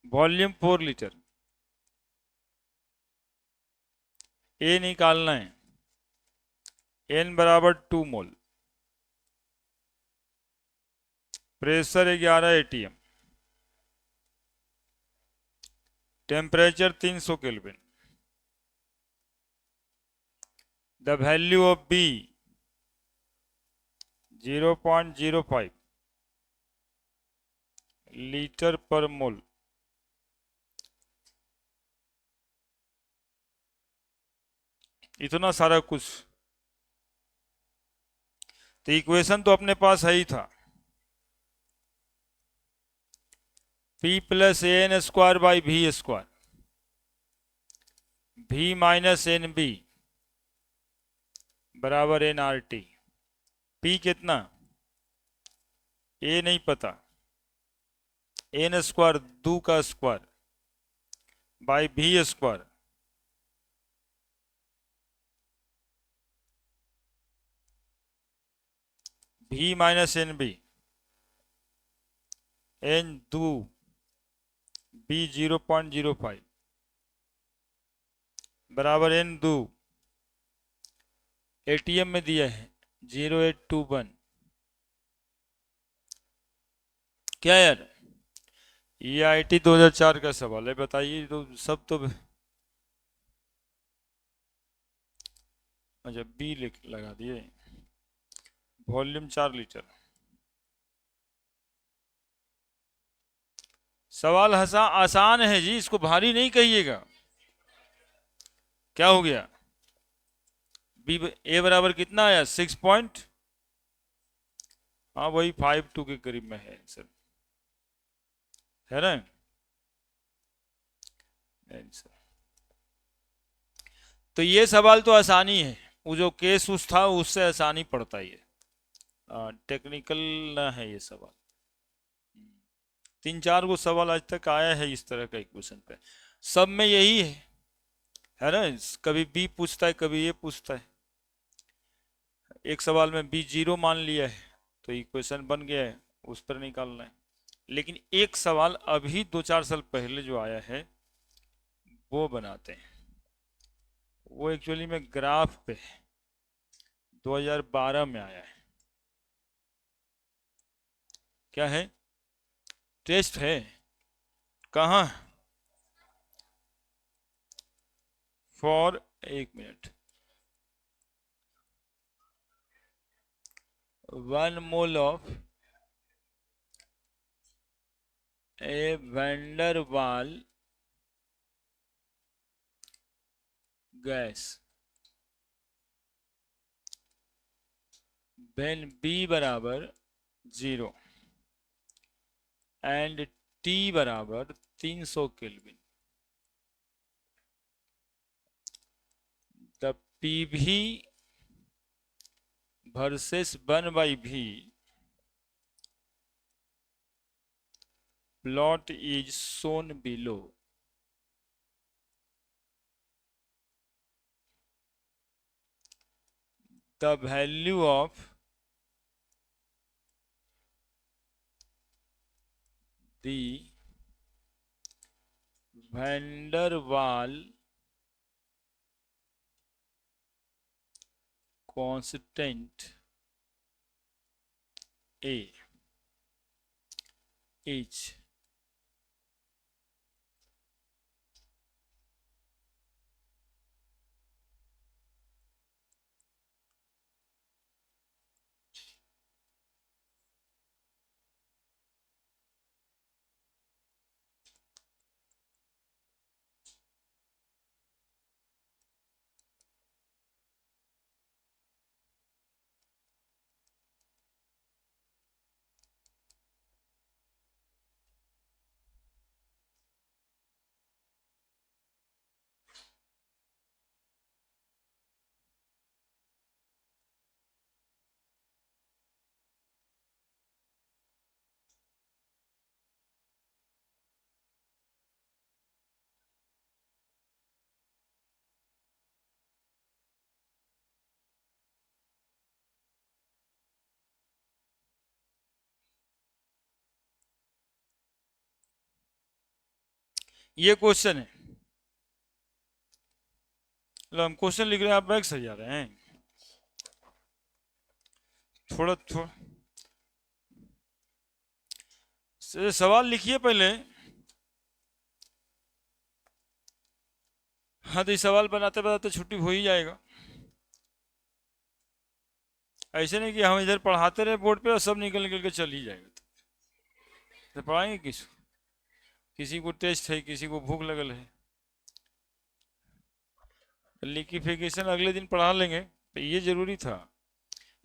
volume 4 litre, A निकालना है, एन बराबर 2 mole, pressure 11 atm, temperature 300 kelvin, the value of B 0.05 litre per mole. इतना सारा कुछ, तो इक्वेशन तो अपने पास है ही था, P plus N square by V square, V minus N B बराबर एन आर टी। P कितना, ए नहीं पता, एन स्क्वायर 2 का स्क्वायर by V square, V minus N B, N 2 B 0.05 बराबर एन 2, एटीएम में दिया है 0821। क्या यार, ये आईटी 2004 का सवाल है, बताइए तो सब तो। अच्छा बी लिख लगा दिए, वॉल्यूम 4 लीटर। सवाल हंसा आसान है जी, इसको भारी नहीं कहिएगा। क्या हो गया, बी ए बराबर कितना आया 6 पॉइंट, हाँ वही 52 के करीब में है आंसर, है ना आंसर। तो ये सवाल तो आसानी है, वो जो केस उस था उससे आसानी पड़ता ही है, टेक्निकल ना है ये सवाल। 3-4 गो सवाल आज तक आया है इस तरह का इक्वेशन पे, सब में यही है ना, कभी बी पूछता है कभी ये पूछता है। एक सवाल में बी 0 मान लिया है तो इक्वेशन बन गया है, उस पर निकालना है। लेकिन एक सवाल अभी 2-4 साल पहले जो आया है वो बनाते हैं, वो एक्चुअली में ग्राफ पे 2012 में आया है। क्या है, टेस्ट है, कहाँ, for 1 minute, 1 mole of A wander Waals gas when B बराबर 0 एंड T बराबर 300 kelvin, the PV versus 1/V plot is shown below। the value of the van der Waal constant A is ये question है। लो हम question लिख रहे हैं, आप bag सजा रहे हैं। थोड़ा थोड़ा सवाल लिखिए पहले। हाँ तो ये सवाल बनाते बनाते छुट्टी हो ही जाएगा। ऐसे नहीं कि हम इधर पढ़ाते रहे बोर्ड पे और सब निकल निकल के चल ही जाएगा। तो पढ़ाएंगे किसी को टेस्ट है, किसी को भूख लगल है, लिक्विफिकेशन अगले दिन पढ़ा लेंगे। तो ये जरूरी था।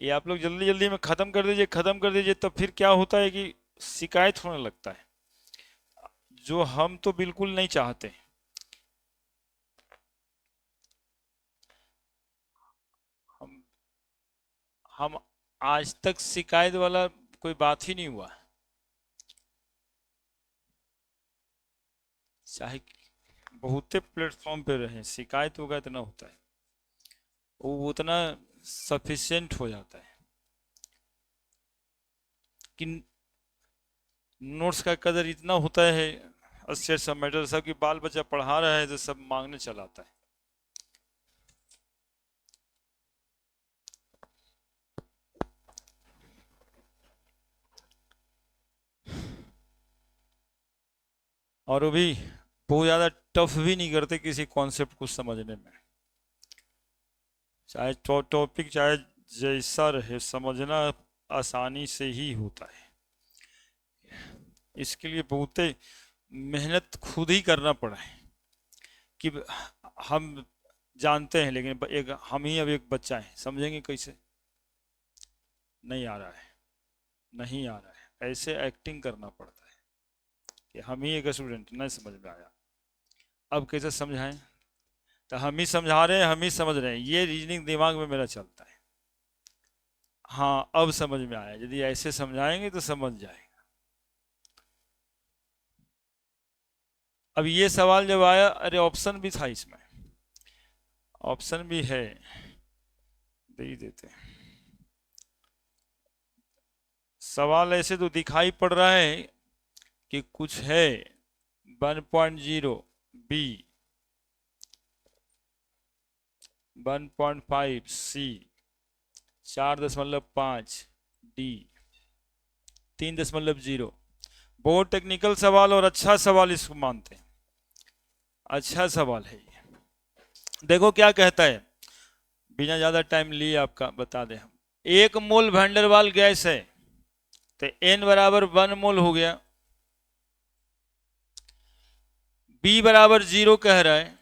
ये आप लोग जल्दी जल्दी में ख़त्म कर दीजिए, ख़त्म कर दीजिए। तब फिर क्या होता है कि शिकायत होने लगता है, जो हम तो बिल्कुल नहीं चाहते। हम आज तक शिकायत वाला कोई बात ही नहीं हुआ, चाहे बहुते प्लेटफॉर्म पे रहे, शिकायत होगा इतना होता है, वो उतना सफिशिएंट हो जाता है कि नोट्स का कदर इतना होता है। अस्से सब मैटर सब की बाल बच्चा पढ़ा रहा है तो सब मांगने चलाता है। और वो भी बहुत ज़्यादा टफ भी नहीं करते किसी कॉन्सेप्ट को समझने में। चाहे टॉपिक चाहे जैसा रहे, समझना आसानी से ही होता है। इसके लिए बहुत मेहनत खुद ही करना पड़ा है कि हम जानते हैं, लेकिन एक हम ही अब एक बच्चा है, समझेंगे कैसे? नहीं आ रहा है, नहीं आ रहा है, ऐसे एक्टिंग करना पड़ता है कि हम ही एक स्टूडेंट, नहीं समझ में आया, अब कैसे समझाएं? तो हम ही समझा रहे हैं, हम ही समझ रहे हैं, ये रीजनिंग दिमाग में मेरा चलता है। हाँ अब समझ में आया, यदि ऐसे समझाएंगे तो समझ जाएगा। अब ये सवाल जब आया, अरे ऑप्शन भी था इसमें, ऑप्शन भी है, दे ही देते हैं। सवाल ऐसे तो दिखाई पड़ रहा है कि कुछ है 1.0 बी, 1.5 सी, 4.5 डी, 3.0। बहुत टेक्निकल सवाल और अच्छा सवाल इसको मानते हैं, अच्छा सवाल है ये। देखो क्या कहता है, बिना ज्यादा टाइम लिए आपका बता दें हम। 1 मोल वैंडरवाल गैस है तो n बराबर 1 मोल हो गया। B बराबर 0 कह रहा है,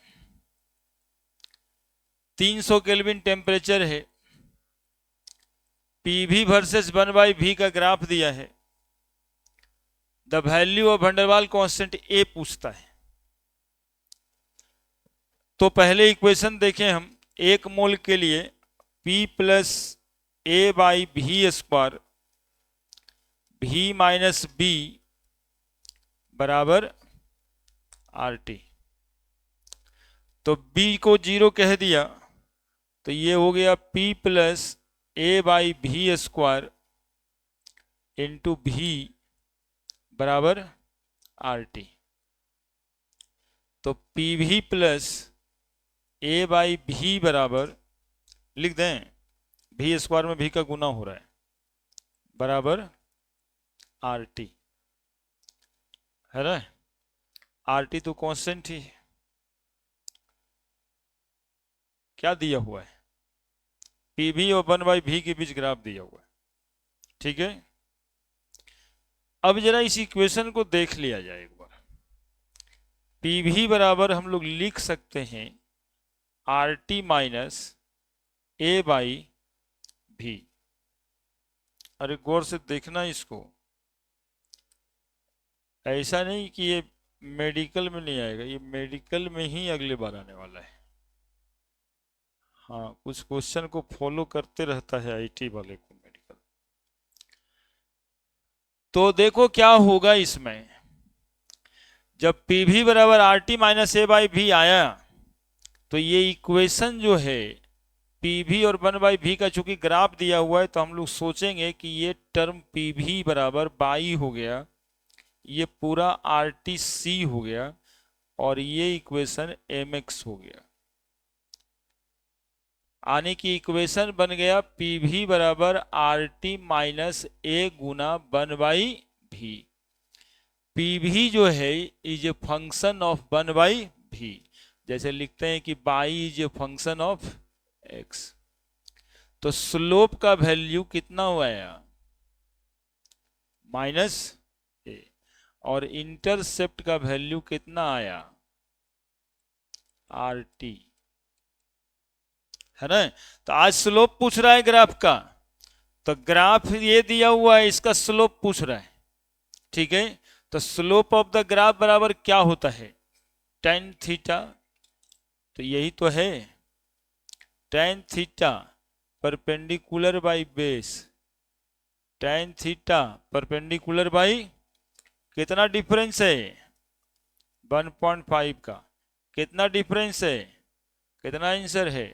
300 केल्विन टेम्परेचर है। PV वर्सेस 1/V का ग्राफ दिया है। The value of van der Waals constant A पूछता है। तो पहले इक्वेशन देखें हम, 1 मोल के लिए P plus A/V² V minus B बराबर RT। तो B को 0 कह दिया तो ये हो गया P plus A/V² into V बराबर RT। तो PV प्लस A/V बराबर, लिख दें, V² में V का गुना हो रहा है, बराबर RT है ना। RT तो कांस्टेंट ही है। क्या दिया हुआ है? PV और 1/V के बीच ग्राफ दिया हुआ है, ठीक है। अब जरा इस इक्वेशन को देख लिया जाए एक बार। PV बराबर हम लोग लिख सकते हैं RT माइनस A/V। अरे गौर से देखना इसको, ऐसा नहीं कि ये मेडिकल में नहीं आएगा, ये मेडिकल में ही अगले बार आने वाला है। हाँ कुछ क्वेश्चन को फॉलो करते रहता है IT वाले को मेडिकल। तो देखो क्या होगा इसमें, जब PV बराबर RT माइनस A/V आया तो ये इक्वेशन जो है PV और 1/V का चूंकि ग्राफ दिया हुआ है तो हम लोग सोचेंगे कि ये टर्म PV बराबर बाई हो गया, ये पूरा RTC हो गया, और ये इक्वेशन mx हो गया। आने की इक्वेशन बन गया पी भी बराबर आर टी माइनस ए गुना 1/v। पी भी जो है is a function of 1/v, जैसे लिखते हैं कि by is a function of x। तो स्लोप का वैल्यू कितना हुआ है? माइनस ए। और इंटरसेप्ट का वैल्यू कितना आया? आर टी, है ना। तो आज स्लोप पूछ रहा है ग्राफ का, तो ग्राफ ये दिया हुआ है, इसका स्लोप पूछ रहा है। ठीक है, तो स्लोप ऑफ द ग्राफ बराबर क्या होता है? tan theta. तो यही तो है, tan theta perpendicular by base. tan theta perpendicular by कितना डिफरेंस है? 1.5 का। कितना डिफरेंस है? कितना आंसर है?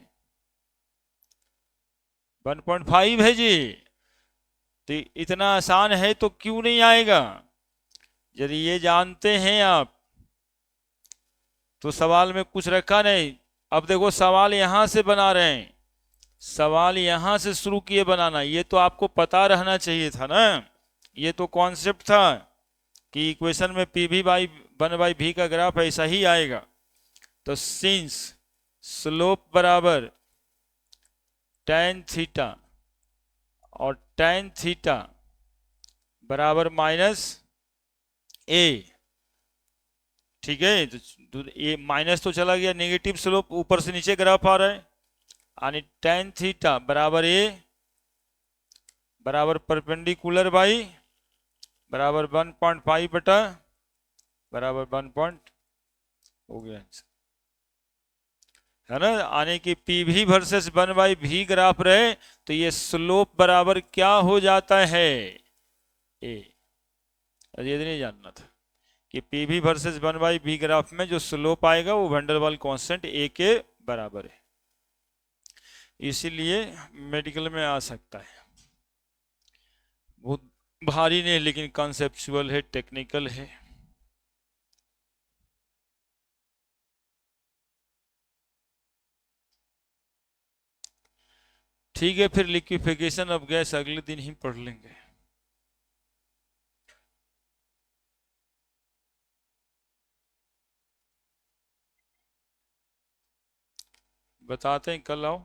1.5 है जी। तो इतना आसान है तो क्यों नहीं आएगा? यदि ये जानते हैं आप तो सवाल में कुछ रखा नहीं। अब देखो सवाल यहां से बना रहे हैं, सवाल यहां से शुरू किए बनाना, ये तो आपको पता रहना चाहिए था ना। ये तो कॉन्सेप्ट था कि इक्वेशन में पी भी बाई 1/v का ग्राफ ऐसा ही आएगा। तो सिंस स्लोप बराबर tan थीटा और tan थीटा बराबर माइनस ए, ठीक है, तो ये माइनस तो चला गया, नेगेटिव स्लोप ऊपर से नीचे ग्राफ आ रहा है, यानी tan थीटा बराबर ए बराबर परपेंडिकुलर बाई बराबर 1.5 बटा बराबर 1 पॉइंट हो गया, है ना। आने की पी भी वर्सेस 1/v ग्राफ रहे तो ये स्लोप बराबर क्या हो जाता है? ए। ये नहीं जानना था कि पी भी वर्सेस 1/v ग्राफ में जो स्लोप आएगा वो वैंडरवाल कांस्टेंट ए के बराबर है, इसीलिए मेडिकल में आ सकता है। बहुत भारी नहीं लेकिन कॉन्सेप्चुअल है, टेक्निकल है। ठीक है, फिर लिक्विफिकेशन ऑफ गैस अगले दिन ही पढ़ लेंगे। बताते हैं, कल आओ।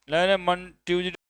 नहीं नहीं, ट्यूजडे